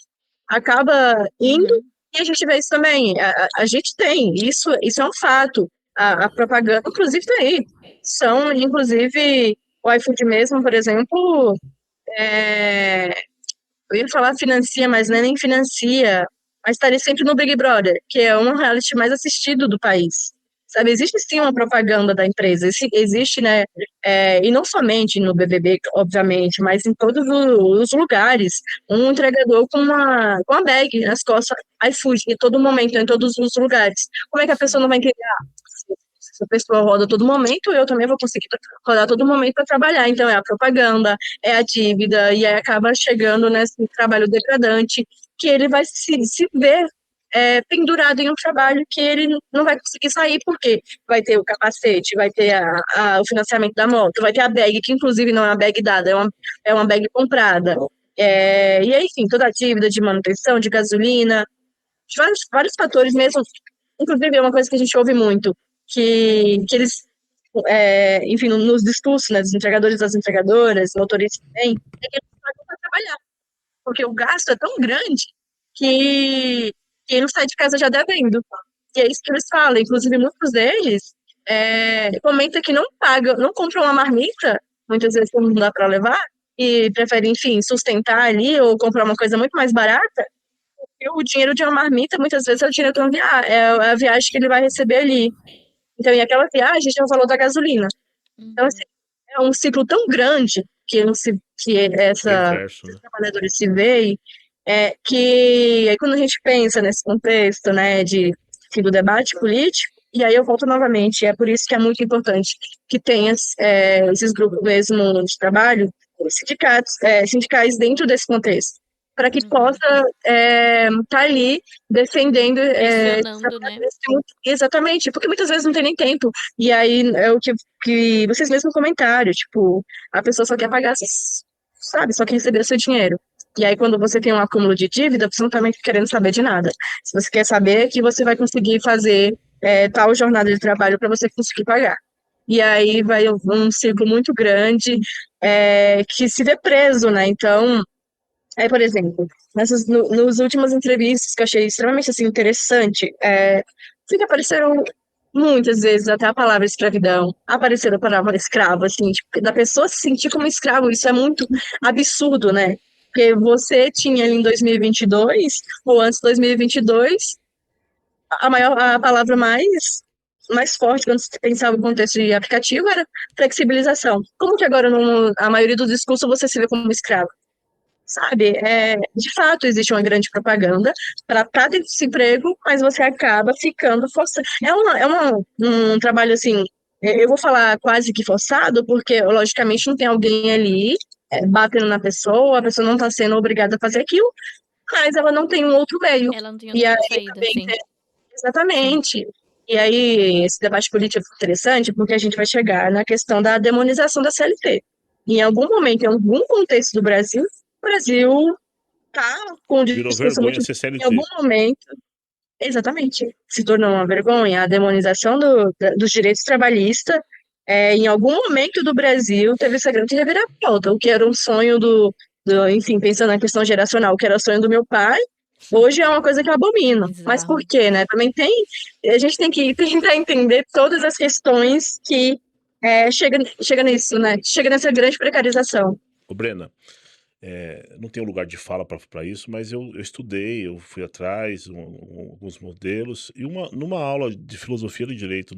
acaba indo, e a gente vê isso também. A gente tem, isso é um fato. A propaganda, inclusive, tá aí. São, inclusive, o iFood mesmo, por exemplo, é, eu ia falar financia, mas não é nem financia, mas está ali sempre no Big Brother, que é um reality mais assistido do país. Sabe, existe sim uma propaganda da empresa, existe, né, e não somente no BBB, obviamente, mas em todos os lugares, um entregador com uma bag nas costas, iFood, em todo momento, em todos os lugares. Como é que a pessoa não vai entender? Se a pessoa roda a todo momento, eu também vou conseguir rodar a todo momento para trabalhar. Então, é a propaganda, é a dívida, e aí acaba chegando nesse trabalho degradante, que ele vai se ver pendurado em um trabalho que ele não vai conseguir sair, porque vai ter o capacete, vai ter o financiamento da moto, vai ter a bag, que inclusive não é uma bag dada, é uma bag comprada. E aí, enfim, toda a dívida de manutenção, de gasolina, de vários fatores mesmo. Inclusive, é uma coisa que a gente ouve muito, que eles, enfim, nos discursos, né, dos entregadores, das entregadoras, motoristas também, é que eles pagam para trabalhar, porque o gasto é tão grande que ele sai de casa já devendo. E é isso que eles falam. Inclusive, muitos deles comentam que não pagam, não compram uma marmita, muitas vezes não dá para levar, e preferem, enfim, sustentar ali ou comprar uma coisa muito mais barata, e o dinheiro de uma marmita, muitas vezes, é o dinheiro de uma viagem, é a viagem que ele vai receber ali. Então, e aquela viagem já é o valor da gasolina. Então, assim, é um ciclo tão grande que esses Perverso, né? trabalhadores se veem, que aí quando a gente pensa nesse contexto, né, do debate político, e aí eu volto novamente, é por isso que é muito importante que tenha esses grupos mesmo de trabalho, sindicais dentro desse contexto, para que possa estar ali defendendo Pressionando, né? exatamente, porque muitas vezes não tem nem tempo. E aí é o que vocês mesmos comentaram, tipo, a pessoa só quer pagar, sabe, só quer receber o seu dinheiro. E aí, quando você tem um acúmulo de dívida, você não está querendo saber de nada. Se você quer saber que você vai conseguir fazer tal jornada de trabalho para você conseguir pagar. E aí vai um ciclo muito grande que se vê preso, né? Então, por exemplo, nos últimas entrevistas que eu achei extremamente assim, interessante, fica apareceram muitas vezes até a palavra escravidão, apareceu a palavra escravo, assim, tipo, da pessoa se sentir como escravo, isso é muito absurdo, né? Porque você tinha ali em 2022, ou antes de 2022, a palavra mais forte quando você pensava no contexto de aplicativo era flexibilização. Como que agora, a maioria dos discursos, você se vê como escravo? Sabe, de fato existe uma grande propaganda para estar dentro desse emprego, mas você acaba ficando forçado. Um trabalho assim, eu vou falar quase que forçado, porque logicamente não tem alguém ali batendo na pessoa, a pessoa não está sendo obrigada a fazer aquilo, mas ela não tem um outro meio. Ela não tem E aí outra saída, também sim. exatamente. E aí, esse debate político é interessante porque a gente vai chegar na questão da demonização da CLT. Em algum momento, em algum contexto do Brasil, o Brasil está com um Virou discurso vergonha muito. ser Em algum CLT. momento, exatamente, se tornou uma vergonha a demonização dos direitos trabalhistas, em algum momento do Brasil teve essa grande reviravolta, o que era um sonho enfim, pensando na questão geracional, o que era sonho do meu pai, hoje é uma coisa que eu abomino. Mas por Bizarro. quê, né? Também a gente tem que tentar entender todas as questões que chega nisso, né? Chega nessa grande precarização. Ô, Brena, não tenho lugar de fala para isso, mas eu estudei, eu fui atrás, alguns modelos, e numa aula de filosofia do direito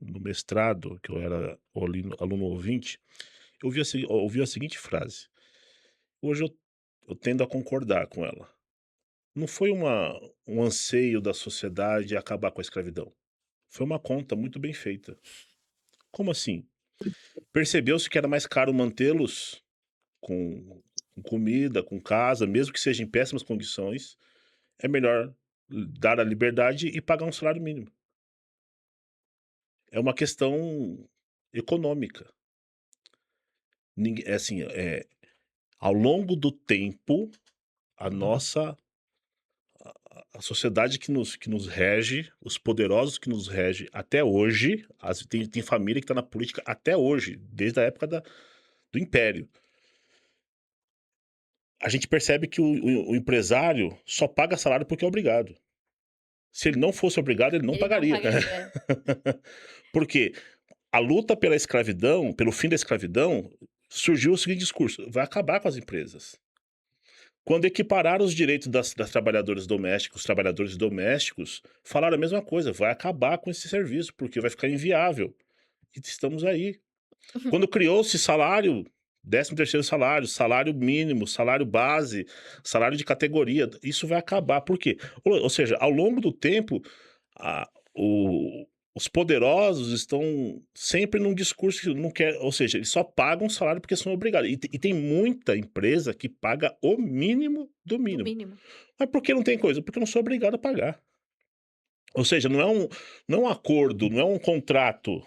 no mestrado, que eu era aluno ouvinte, ouvi a seguinte frase. Hoje eu tendo a concordar com ela. Não foi um anseio da sociedade acabar com a escravidão. Foi uma conta muito bem feita. Como assim? Percebeu-se que era mais caro mantê-los com comida, com casa, mesmo que seja em péssimas condições, é melhor dar a liberdade e pagar um salário mínimo. É uma questão econômica. É assim, ao longo do tempo, a nossa a sociedade que nos rege, os poderosos que nos rege até hoje, tem família que está na política até hoje, desde a época do Império. A gente percebe que o empresário só paga salário porque é obrigado. Se ele não fosse obrigado, ele não Ele não pagaria. pagaria. Porque a luta pela escravidão, pelo fim da escravidão, surgiu o seguinte discurso: vai acabar com as empresas. Quando equipararam os direitos das trabalhadoras domésticas, os trabalhadores domésticos, falaram a mesma coisa: vai acabar com esse serviço, porque vai ficar inviável. E estamos aí. Quando criou-se salário, 13º salário, salário mínimo, salário base, salário de categoria, isso vai acabar. Por quê? Ou seja, ao longo do tempo, a- o- os poderosos estão sempre num discurso que não quer, ou seja, eles só pagam salário porque são obrigados. E tem muita empresa que paga o mínimo do No mínimo. mínimo. Mas por que não tem coisa? Porque eu não sou obrigado a pagar. Ou seja, não é um acordo, não é um contrato.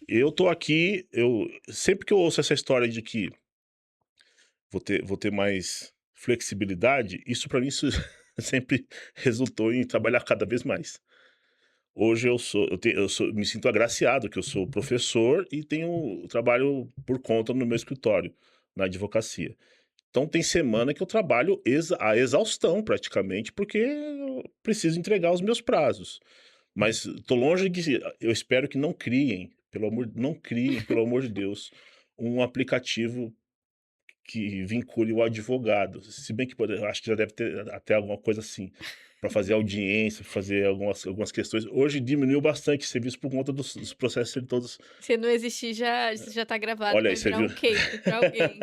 Eu tô aqui, sempre que eu ouço essa história de que vou ter mais flexibilidade, isso para mim isso sempre resultou em trabalhar cada vez mais. Hoje me sinto agraciado que eu sou professor e trabalho por conta no meu escritório, na advocacia. Então tem semana que eu trabalho a exaustão praticamente, porque eu preciso entregar os meus prazos. Mas tô longe de eu espero que não criem, pelo amor de Deus, um aplicativo que vincule o advogado. Se bem que eu acho que já deve ter até alguma coisa assim, para fazer audiência, fazer algumas questões. Hoje diminuiu bastante o serviço por conta dos processos serem todos. Se não existir, já tá gravado, Olha aí, vai você virar viu? um case pra alguém.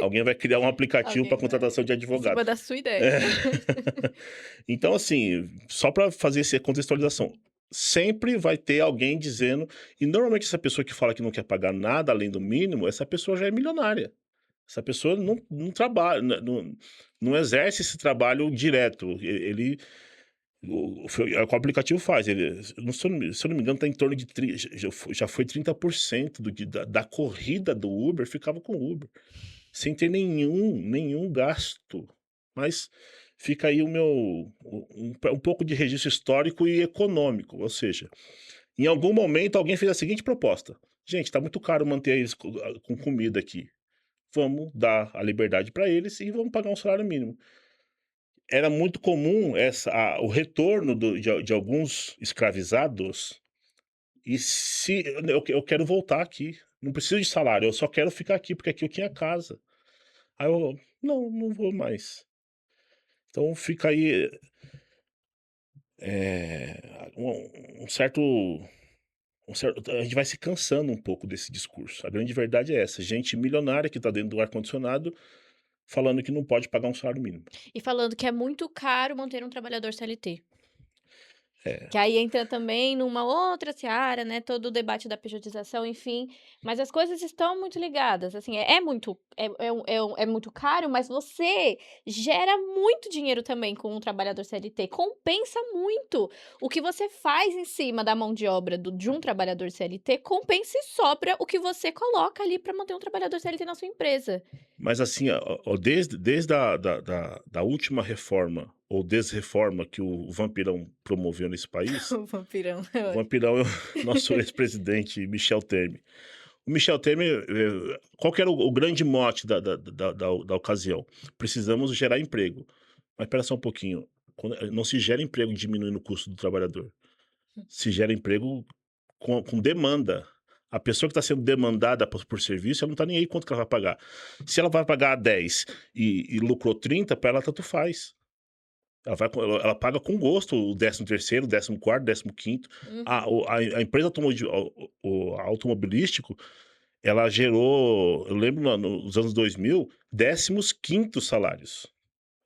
Alguém vai criar um aplicativo para Alguém vai. contratação de Em advogado. cima da sua ideia. É. Então, assim, só para fazer essa contextualização, sempre vai ter alguém dizendo, e normalmente essa pessoa que fala que não quer pagar nada além do mínimo, essa pessoa já é milionária. Essa pessoa não trabalha, não exerce esse trabalho direto. É o que o aplicativo faz. Se eu não me engano, está em torno de. Já foi 30% da corrida do Uber ficava com o Uber, sem ter nenhum gasto. Mas fica aí um pouco de registro histórico e econômico. Ou seja, em algum momento alguém fez a seguinte proposta: gente, está muito caro manter eles com comida aqui. Vamos dar a liberdade para eles e vamos pagar um salário mínimo. Era muito comum o retorno de alguns escravizados. E se eu quero voltar aqui, não preciso de salário, eu só quero ficar aqui, porque aqui eu tinha casa. Aí eu, não vou mais. Então fica aí um certo. A gente vai se cansando um pouco desse discurso. A grande verdade é essa: gente milionária que está dentro do ar-condicionado falando que não pode pagar um salário mínimo. E falando que é muito caro manter um trabalhador CLT. É. Que aí entra também numa outra seara, né, todo o debate da pejotização, enfim, mas as coisas estão muito ligadas, assim, é muito caro, mas você gera muito dinheiro também com um trabalhador CLT, compensa muito. O que você faz em cima da mão de obra de um trabalhador CLT, compensa e sobra o que você coloca ali para manter um trabalhador CLT na sua empresa. Mas assim, desde da última reforma ou desreforma que o Vampirão promoveu nesse país. O vampirão. O Vampirão é o nosso ex-presidente Michel Temer. O Michel Temer, qual que era o grande mote da ocasião? Precisamos gerar emprego. Mas espera só um pouquinho. Não se gera emprego diminuindo o custo do trabalhador. Se gera emprego com demanda. A pessoa que está sendo demandada por serviço, ela não está nem aí quanto que ela vai pagar. Se ela vai pagar 10 e lucrou 30, para ela tanto faz. Ela paga com gosto o 13º, 14º, 15º. A empresa automobilístico, ela gerou, eu lembro nos anos 2000, 15º salários.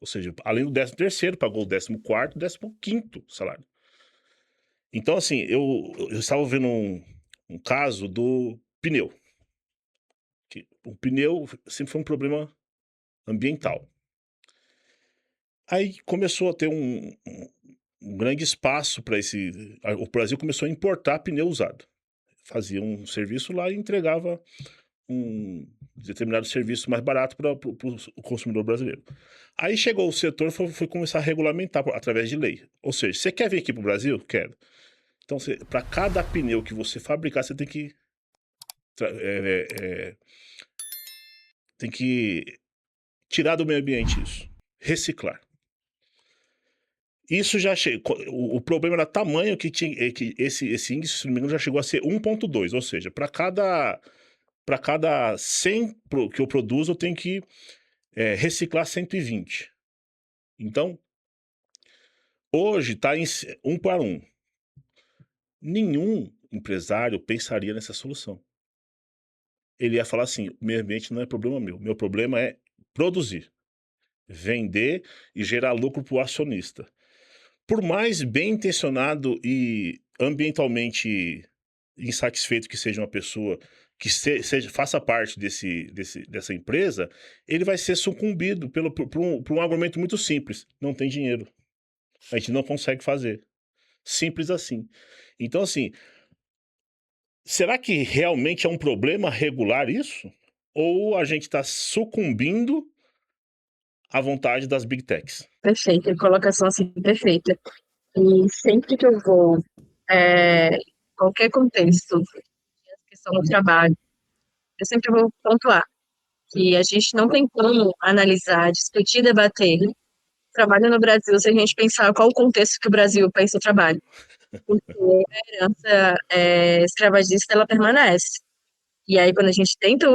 Ou seja, além do 13º, pagou o 14º, 15º salário. Então, assim, eu estava vendo um caso do pneu. O pneu sempre foi um problema ambiental. Aí começou a ter um grande espaço para esse. O Brasil começou a importar pneu usado. Fazia um serviço lá e entregava um determinado serviço mais barato para o consumidor brasileiro. Aí chegou o setor, foi começar a regulamentar através de lei. Ou seja, você quer vir aqui para o Brasil? Quero. Então, para cada pneu que você fabricar, você tem que tirar do meio ambiente isso. Reciclar. Isso já chegou. O problema era tamanho que esse índice, se não me engano, já chegou a ser 1,2. Ou seja, para cada 100 que eu produzo, eu tenho que reciclar 120. Então, hoje está em 1 para 1. Nenhum empresário pensaria nessa solução. Ele ia falar assim: o meio ambiente não é problema meu. Meu problema é produzir, vender e gerar lucro para o acionista. Por mais bem intencionado e ambientalmente insatisfeito que seja uma pessoa que faça parte dessa empresa, ele vai ser sucumbido por um argumento muito simples: não tem dinheiro. A gente não consegue fazer. Simples assim. Então, assim, será que realmente é um problema regular isso? Ou a gente está sucumbindo à vontade das Big Techs? Perfeito, colocação assim, perfeita. E sempre que eu vou, qualquer contexto, questão do trabalho, eu sempre vou pontuar que a gente não tem como analisar, discutir, debater trabalho no Brasil se a gente pensar qual o contexto que o Brasil pensa o trabalho. Porque a herança escravagista, ela permanece. E aí, quando a gente tenta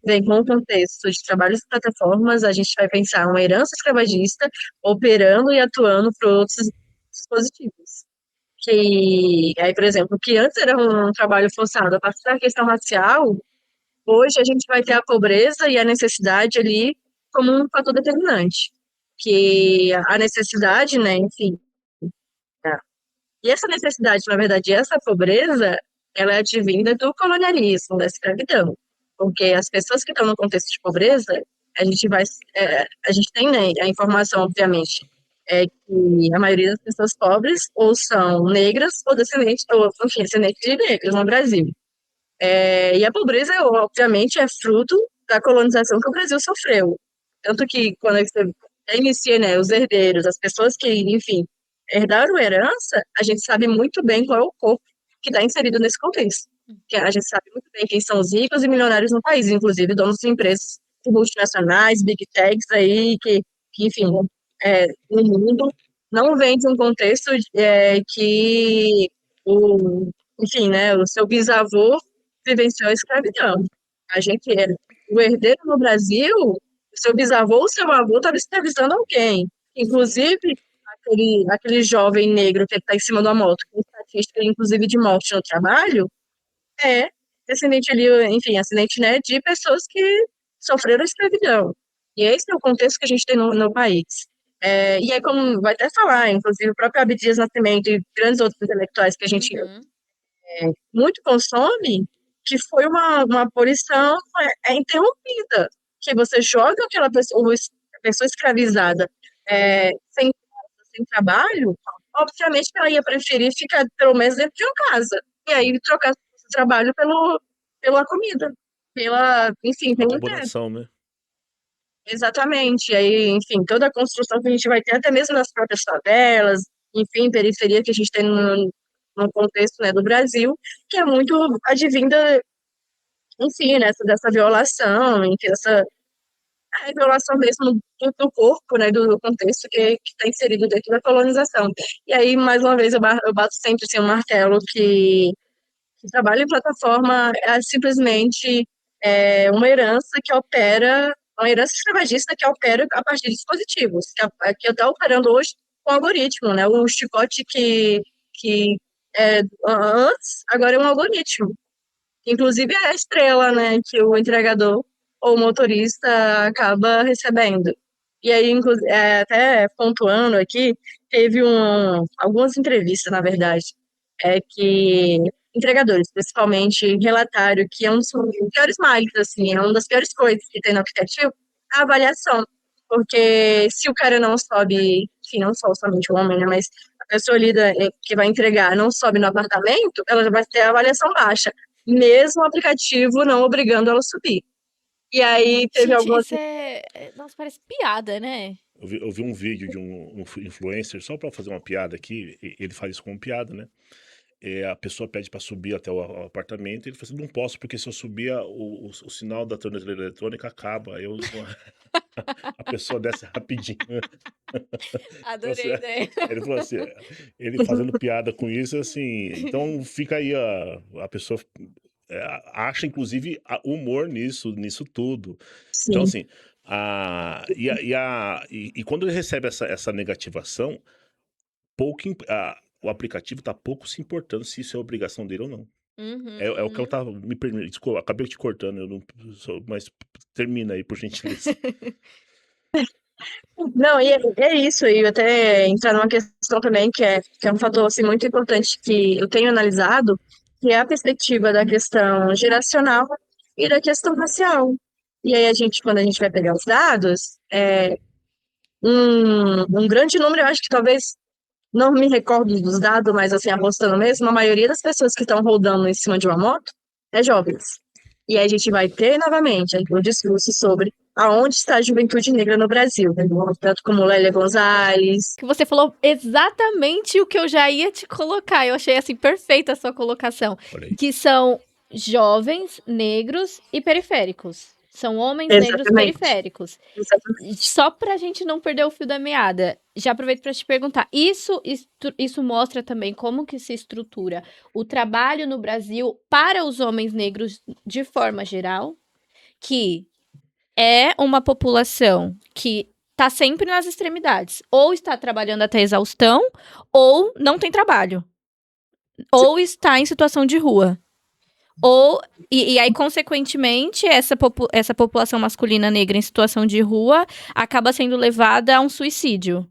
ver com o contexto de trabalhos de plataformas, a gente vai pensar uma herança escravagista operando e atuando para outros dispositivos. Que, aí, por exemplo, que antes era um trabalho forçado a partir da questão racial, hoje a gente vai ter a pobreza e a necessidade ali como um fator determinante. Que a necessidade, né, enfim. Tá? E essa necessidade, na verdade, essa pobreza, ela é advinda do colonialismo, da escravidão. Porque as pessoas que estão no contexto de pobreza, a gente tem, né, a informação, obviamente, que a maioria das pessoas pobres ou são negras ou descendentes, ou, enfim, descendentes de negros no Brasil. E a pobreza, obviamente, é fruto da colonização que o Brasil sofreu. Tanto que, quando você inicia, né, os herdeiros, as pessoas que, enfim, herdaram herança, a gente sabe muito bem qual é o corpo que está inserido nesse contexto. Que a gente sabe muito bem quem são os ricos e milionários no país, inclusive donos de empresas multinacionais, big techs aí, que enfim, no mundo, não vem de um contexto que enfim, né, o seu bisavô vivenciou a escravidão. A gente era o herdeiro no Brasil, o seu bisavô ou seu avô estava escravizando alguém. Inclusive, aquele jovem negro que está em cima da moto, com estatística, inclusive, de morte no trabalho, é descendente ali, enfim, ascendente, né, de pessoas que sofreram escravidão. E esse é o contexto que a gente tem no país. E aí, como vai até falar, inclusive, o próprio Abdias Nascimento e grandes outros intelectuais que a gente muito consome, que foi uma abolição interrompida, que você joga aquela pessoa escravizada sem trabalho, obviamente que ela ia preferir ficar pelo menos dentro de uma casa, e aí trocar o trabalho pela comida, enfim, pelo teto. Acomodação, né? Exatamente. E aí, enfim, toda a construção que a gente vai ter, até mesmo nas próprias favelas, enfim, periferia que a gente tem no contexto, né, do Brasil, que é muito advinda, enfim, dessa violação, enfim, essa violação mesmo do corpo, né, do contexto que está inserido dentro da colonização. E aí, mais uma vez, eu bato sempre assim, um martelo que trabalho em plataforma é simplesmente uma herança que opera, uma herança escravagista que opera a partir de dispositivos, que está operando hoje com algoritmo, né? O chicote que antes, agora é um algoritmo. Inclusive é a estrela, né, que o entregador ou o motorista acaba recebendo. E aí, até pontuando aqui, teve algumas entrevistas, na verdade, que entregadores, principalmente, relataram que é um dos piores males, assim, é uma das piores coisas que tem no aplicativo, a avaliação. Porque se o cara não sobe, enfim, não só somente o homem, né, mas a pessoa ali que vai entregar não sobe no apartamento, ela já vai ter a avaliação baixa, mesmo o aplicativo não obrigando ela a subir. E aí teve Gente, algumas. isso nossa, parece piada, né? Eu vi um vídeo de um influencer, só para fazer uma piada aqui, ele faz isso como piada, né? A pessoa pede para subir até o apartamento, e ele fala assim, não posso, porque se eu subir, o sinal da tornozeleira eletrônica acaba. A pessoa desce rapidinho. Então, assim, Adorei a ideia. ele falou assim, ele fazendo piada com isso, assim, então fica aí a pessoa acha, inclusive, humor nisso tudo. Então, Sim, assim, e quando ele recebe essa negativação, o aplicativo está pouco se importando se isso é obrigação dele ou não. Uhum, É o que eu uhum. tava me permitindo. Desculpa, acabei te cortando, eu não mas termina aí, por gentileza. não, e é isso, e até entrar numa questão também que é um fator assim, muito importante que eu tenho analisado, que é a perspectiva da questão geracional e da questão racial. E aí quando a gente vai pegar os dados, um grande número, eu acho que talvez, não me recordo dos dados, mas assim, apostando mesmo, a maioria das pessoas que estão rodando em cima de uma moto é jovens. E aí a gente vai ter novamente o discurso sobre aonde está a juventude negra no Brasil, né? Tanto como Lélia Gonzalez. Que você falou exatamente o que eu já ia te colocar. Eu achei assim perfeita a sua colocação, Olha aí. que são jovens, negros e periféricos. São homens negros Exatamente. periféricos. Exatamente. Só pra gente não perder o fio da meada, já aproveito para te perguntar, isso mostra também como que se estrutura o trabalho no Brasil para os homens negros de forma geral, que é uma população que está sempre nas extremidades, ou está trabalhando até exaustão, ou não tem trabalho, ou está em situação de rua. E aí, consequentemente, essa população masculina negra em situação de rua acaba sendo levada a um suicídio.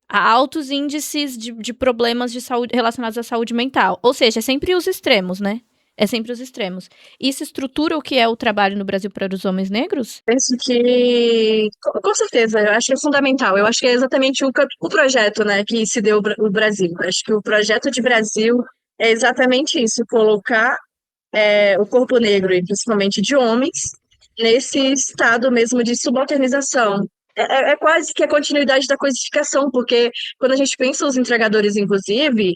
A altos índices de problemas de saúde relacionados à saúde mental. Ou seja, é sempre os extremos, né? É sempre os extremos. Isso estrutura o que é o trabalho no Brasil para os homens negros? Penso que, com certeza, eu acho que é fundamental. Eu acho que é exatamente o projeto, né, que se deu o Brasil. Eu acho que o projeto de Brasil é exatamente isso, colocar o corpo negro, e principalmente de homens, nesse estado mesmo de subalternização. É quase que a continuidade da coisificação, porque quando a gente pensa os entregadores, inclusive,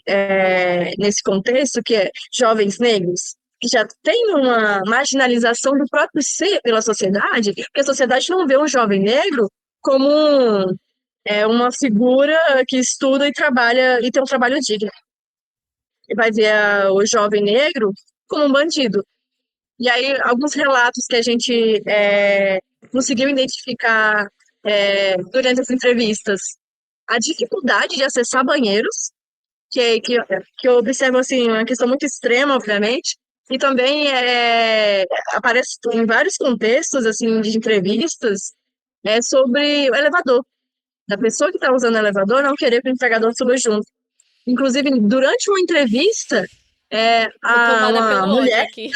nesse contexto, que é jovens negros, que já tem uma marginalização do próprio ser pela sociedade, porque a sociedade não vê um jovem negro como uma figura que estuda e trabalha e tem um trabalho digno. E vai ver o jovem negro como um bandido. E aí, alguns relatos que a gente conseguiu identificar durante as entrevistas, a dificuldade de acessar banheiros, que eu observo assim, uma questão muito extrema, obviamente, e também aparece em vários contextos assim, de entrevistas sobre o elevador, da pessoa que está usando o elevador não querer que o entregador suba junto. Inclusive, durante uma entrevista, Tô tomada uma pelo ódio mulher aqui.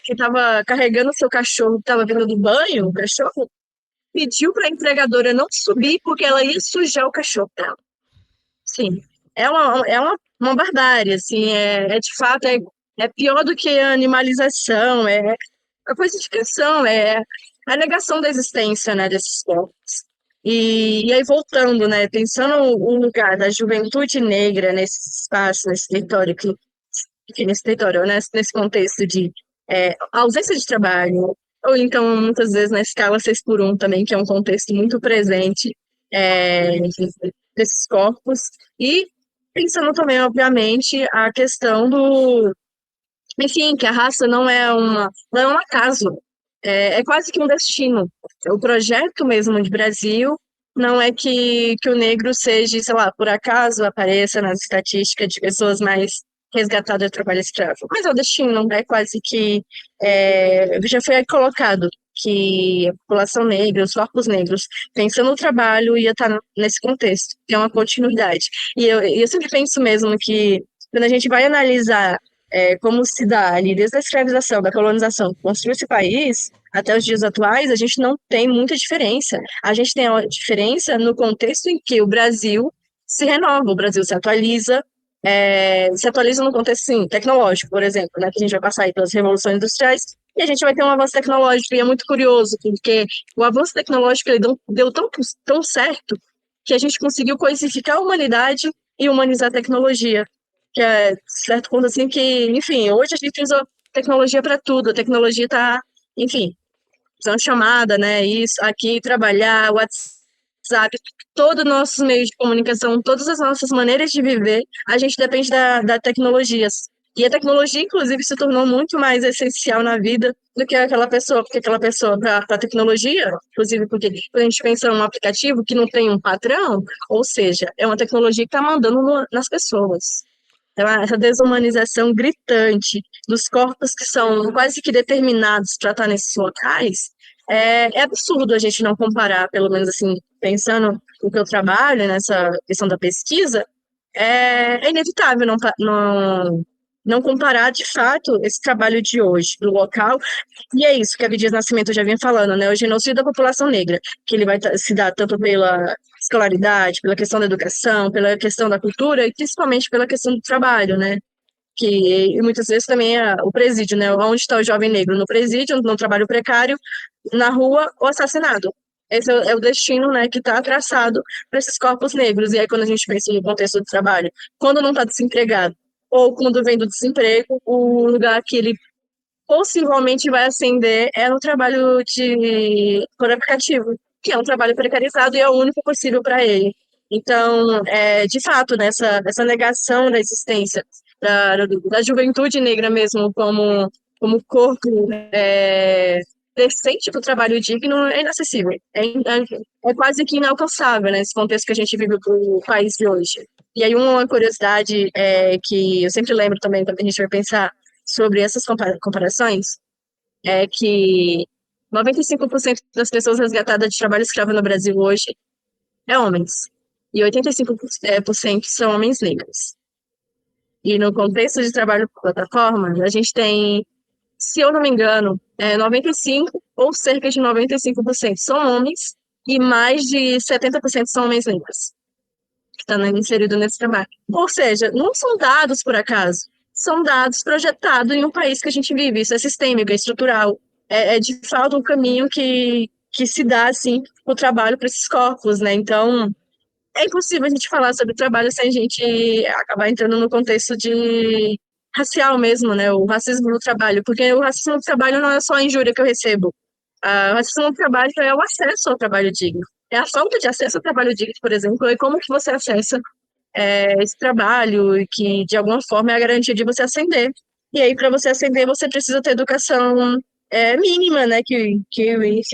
que estava carregando seu cachorro, que estava vindo do banho, o cachorro, pediu para a entregadora não subir porque ela ia sujar o cachorro dela. Sim, uma barbárie, assim, de fato, é pior do que a animalização, a coisificação, a negação da existência, né, desses corpos. E aí, voltando, né, pensando o lugar da juventude negra nesse espaço, nesse território, nesse território, né, nesse contexto de ausência de trabalho, ou então, muitas vezes, na escala 6 por 1 também, que é um contexto muito presente desses corpos, e pensando também, obviamente, a questão enfim, que a raça não é um acaso, é quase que um destino. O projeto mesmo de Brasil não é que o negro seja, sei lá, por acaso apareça nas estatísticas de pessoas mais resgatadas do trabalho escravo, mas é o destino, é quase que já foi colocado que a população negra, os corpos negros, pensando no trabalho, ia estar nesse contexto, que é uma continuidade. E eu sempre penso mesmo que quando a gente vai analisar como se dá ali, desde a escravização, da colonização, construiu esse país, até os dias atuais, a gente não tem muita diferença. A gente tem a diferença no contexto em que o Brasil se renova, o Brasil se atualiza no contexto, sim, tecnológico, por exemplo, né, que a gente vai passar aí pelas revoluções industriais, e a gente vai ter um avanço tecnológico, e é muito curioso, porque o avanço tecnológico ele deu tão certo que a gente conseguiu coisificar a humanidade e humanizar a tecnologia, que é certo ponto assim que, enfim, hoje a gente usa tecnologia para tudo, a tecnologia está, enfim, usando chamada, né, isso, aqui, trabalhar, WhatsApp, todos os nossos meios de comunicação, todas as nossas maneiras de viver, a gente depende da tecnologia. E a tecnologia, inclusive, se tornou muito mais essencial na vida do que aquela pessoa, porque aquela pessoa, para a tecnologia, inclusive porque quando a gente pensa em um aplicativo que não tem um patrão, ou seja, é uma tecnologia que está mandando nas pessoas. Então, essa desumanização gritante dos corpos que são quase que determinados para estar nesses locais, é absurdo a gente não comparar, pelo menos assim, pensando no que eu trabalho, nessa questão da pesquisa, é inevitável não comparar de fato esse trabalho de hoje, do local, e é isso que a Abdias Nascimento já vinha falando, né? O genocídio da população negra, que ele vai se dar tanto pela escolaridade, pela questão da educação, pela questão da cultura e principalmente pela questão do trabalho, né? Que muitas vezes também é o presídio, né? Onde está o jovem negro? No presídio, no trabalho precário, na rua ou assassinado. Esse é o destino, né, que está traçado para esses corpos negros. E aí, quando a gente pensa no contexto do trabalho, quando não está desempregado ou quando vem do desemprego, o lugar que ele possivelmente vai ascender é no trabalho por aplicativo, que é um trabalho precarizado e é o único possível para ele. Então, de fato, essa negação da existência da juventude negra mesmo como corpo decente para o trabalho digno é inacessível. É quase que inalcançável, né, esse contexto que a gente vive no país de hoje. E aí uma curiosidade que eu sempre lembro também quando a gente vai pensar sobre essas comparações é que 95% das pessoas resgatadas de trabalho escravo no Brasil hoje é homens. E 85% são homens negros. E no contexto de trabalho por plataforma, a gente tem, se eu não me engano, 95% ou cerca de 95% são homens e mais de 70% são homens negros que estão inseridos nesse trabalho. Ou seja, não são dados por acaso, são dados projetados em um país que a gente vive. Isso é sistêmico, é estrutural. É de fato um caminho que se dá, assim, o trabalho para esses corpos, né? Então, é impossível a gente falar sobre trabalho sem a gente acabar entrando no contexto de racial mesmo, né? O racismo no trabalho, porque o racismo no trabalho não é só a injúria que eu recebo. O racismo no trabalho é o acesso ao trabalho digno. É a falta de acesso ao trabalho digno, por exemplo, e como que você acessa esse trabalho e que, de alguma forma, é a garantia de você ascender. E aí, para você ascender, você precisa ter educação mínima, né, que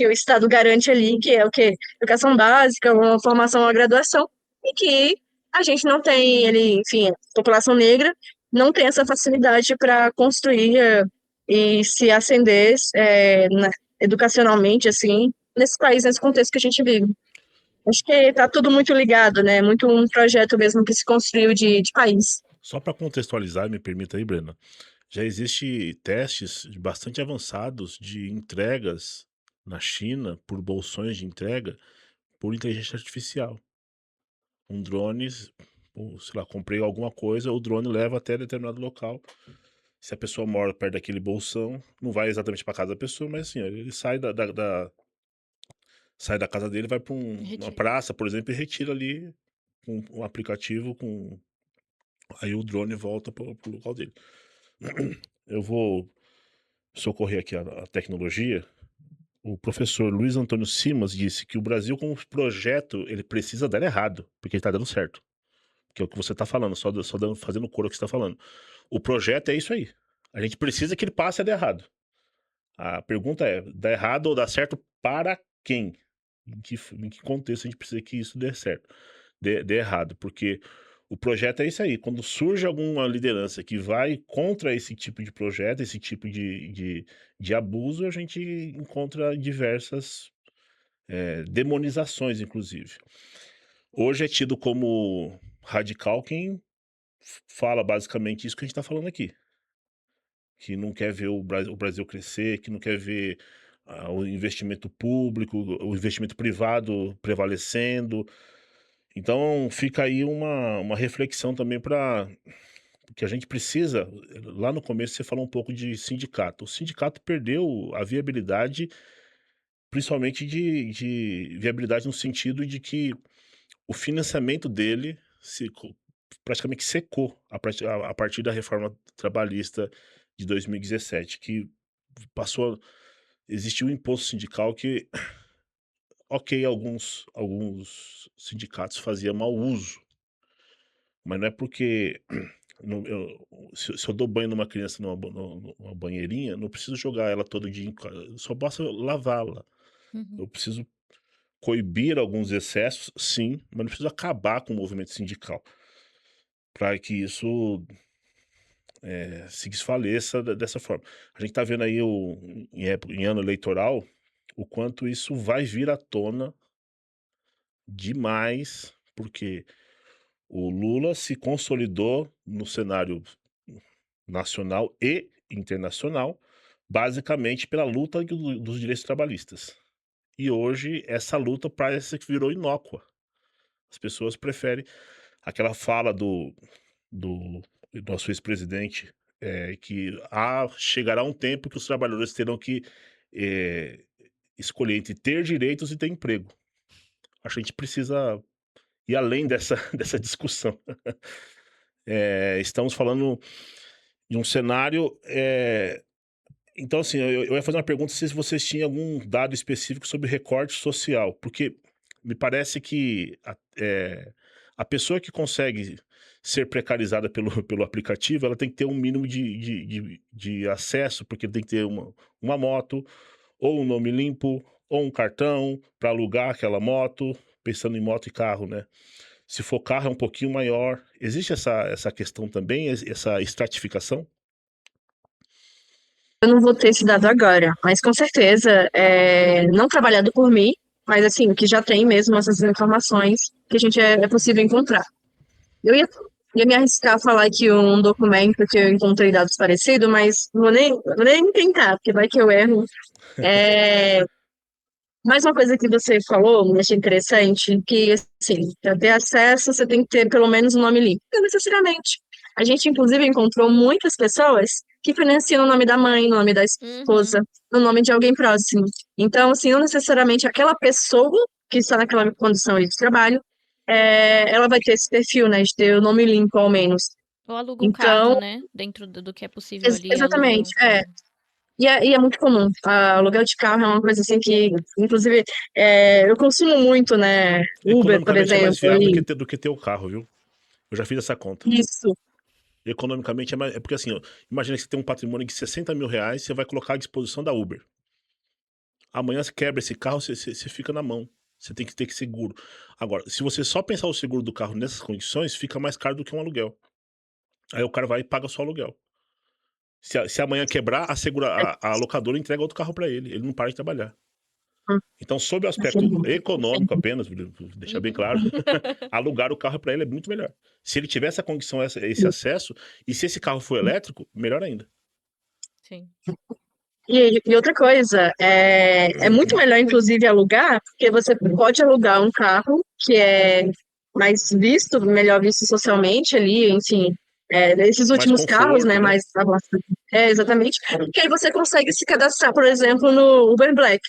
o Estado garante ali, que é o quê? Educação básica, uma formação, uma graduação, e que a gente não tem, enfim, a população negra não tem essa facilidade para construir e se ascender educacionalmente, assim, nesse país, nesse contexto que a gente vive. Acho que está tudo muito ligado, né? Muito um projeto mesmo que se construiu de país. Só para contextualizar, me permita aí, Brena, já existe testes bastante avançados de entregas na China por bolsões de entrega por inteligência artificial. Um drone, ou, sei lá, comprei alguma coisa, o drone leva até determinado local. Se a pessoa mora perto daquele bolsão, não vai exatamente para casa da pessoa, mas assim, ele sai da Sai da casa dele, vai para uma Retiro. praça, por exemplo, e retira ali um aplicativo com. Aí o drone volta pro local dele. Eu vou socorrer aqui a tecnologia. O professor Luiz Antônio Simas disse que o Brasil, como projeto, ele precisa dar errado, porque ele está dando certo. Que é o que você está falando, fazendo coro ao que você está falando. O projeto é isso aí. A gente precisa que ele passe a dar errado. A pergunta é, dá errado ou dá certo para quem? Em que contexto a gente precisa que isso dê certo? Dê errado, porque o projeto é isso aí. Quando surge alguma liderança que vai contra esse tipo de projeto, esse tipo de abuso, a gente encontra diversas demonizações, inclusive. Hoje é tido como radical quem fala basicamente isso que a gente está falando aqui. Que não quer ver o Brasil crescer, que não quer ver o investimento público, o investimento privado prevalecendo. Então fica aí uma reflexão também para que a gente precisa. Lá no começo você falou um pouco de sindicato. O sindicato perdeu a viabilidade, principalmente de viabilidade no sentido de que o financiamento dele praticamente secou a partir da reforma trabalhista de 2017, que passou. Existiu um imposto sindical que, ok, alguns sindicatos faziam mau uso, mas não é porque. Se eu dou banho numa criança numa banheirinha, não preciso jogar ela todo dia, só basta lavá-la. Uhum. Eu preciso coibir alguns excessos, sim, mas não preciso acabar com o movimento sindical para que isso se desfaleça dessa forma. A gente está vendo aí em ano eleitoral o quanto isso vai vir à tona demais, porque o Lula se consolidou no cenário nacional e internacional, basicamente pela luta dos direitos trabalhistas. E hoje essa luta parece que virou inócua. As pessoas preferem aquela fala do nosso ex-presidente, que chegará um tempo que os trabalhadores terão que escolher entre ter direitos e ter emprego. Acho que a gente precisa ir além dessa discussão. Estamos falando de um cenário. Então, assim, eu ia fazer uma pergunta se vocês tinham algum dado específico sobre recorte social, porque me parece que a pessoa que consegue ser precarizada pelo aplicativo, ela tem que ter um mínimo de acesso, porque tem que ter uma moto, ou um nome limpo, ou um cartão para alugar aquela moto, pensando em moto e carro, né? Se for carro é um pouquinho maior. Existe essa questão também, essa estratificação? Eu não vou ter esse dado agora, mas com certeza, não trabalhado por mim, mas assim, que já tem mesmo essas informações que a gente é possível encontrar. Eu ia me arriscar a falar aqui um documento que eu encontrei dados parecidos, mas vou nem tentar, porque vai que eu erro. É, mais uma coisa que você falou, me achei interessante, que, assim, para ter acesso, você tem que ter pelo menos um nome limpo. Não necessariamente. A gente, inclusive, encontrou muitas pessoas que financiam no nome da mãe, no nome da Uhum. esposa, no nome de alguém próximo. Então, assim, não necessariamente aquela pessoa que está naquela condição ali de trabalho, ela vai ter esse perfil, né, de ter o nome limpo, ao menos. Ou aluga um carro, Então, né? Dentro do que é possível ali, aluga exatamente, um carro. E é muito comum. Aluguel de carro é uma coisa assim que, inclusive, eu consumo muito, né? Uber, por Economicamente é mais exemplo, viável do e que ter o carro, viu? Eu já fiz essa conta. isso. Economicamente é porque assim, ó, imagina que você tem um patrimônio de 60 mil reais, você vai colocar à disposição da Uber. Amanhã você quebra esse carro, você fica na mão. Você tem que ter seguro. Agora, se você só pensar o seguro do carro nessas condições, fica mais caro do que um aluguel. Aí o cara vai e paga só o aluguel. Se amanhã quebrar, a locadora entrega outro carro para ele. Ele não para de trabalhar. Então, sob o aspecto econômico apenas, vou deixar bem Uhum. claro, alugar o carro para ele é muito melhor. Se ele tiver essa condição, esse acesso, e se esse carro for elétrico, melhor ainda. Sim. E outra coisa, é muito melhor, inclusive, alugar, porque você pode alugar um carro que é mais visto, melhor visto socialmente ali, enfim, desses Mais últimos carros, né, conforto, né? mais exatamente, que aí você consegue se cadastrar, por exemplo, no Uber Black.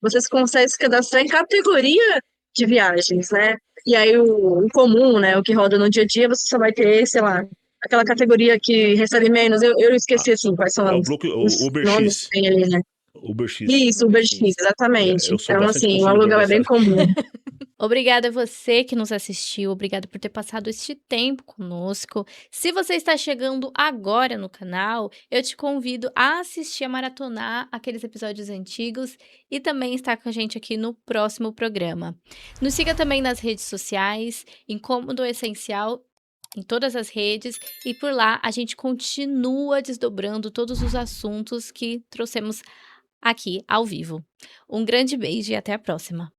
você consegue se cadastrar em categoria de viagens, né? E aí o comum, né, o que roda no dia a dia, você só vai ter, sei lá, aquela categoria que recebe menos. Eu Ah, esqueci, assim, quais é são o Bloco, o os Uber nomes que X. tem ali, né? Uber X. Isso, Uber Sim. X, exatamente. Eu sou Então, bastante assim, o consumidor aluguel é bem dessa. comum. Obrigada a você que nos assistiu, obrigada por ter passado este tempo conosco. Se você está chegando agora no canal, eu te convido a assistir, a maratonar aqueles episódios antigos e também estar com a gente aqui no próximo programa. Nos siga também nas redes sociais, Incômodo Essencial, em todas as redes, e por lá a gente continua desdobrando todos os assuntos que trouxemos aqui ao vivo. Um grande beijo e até a próxima.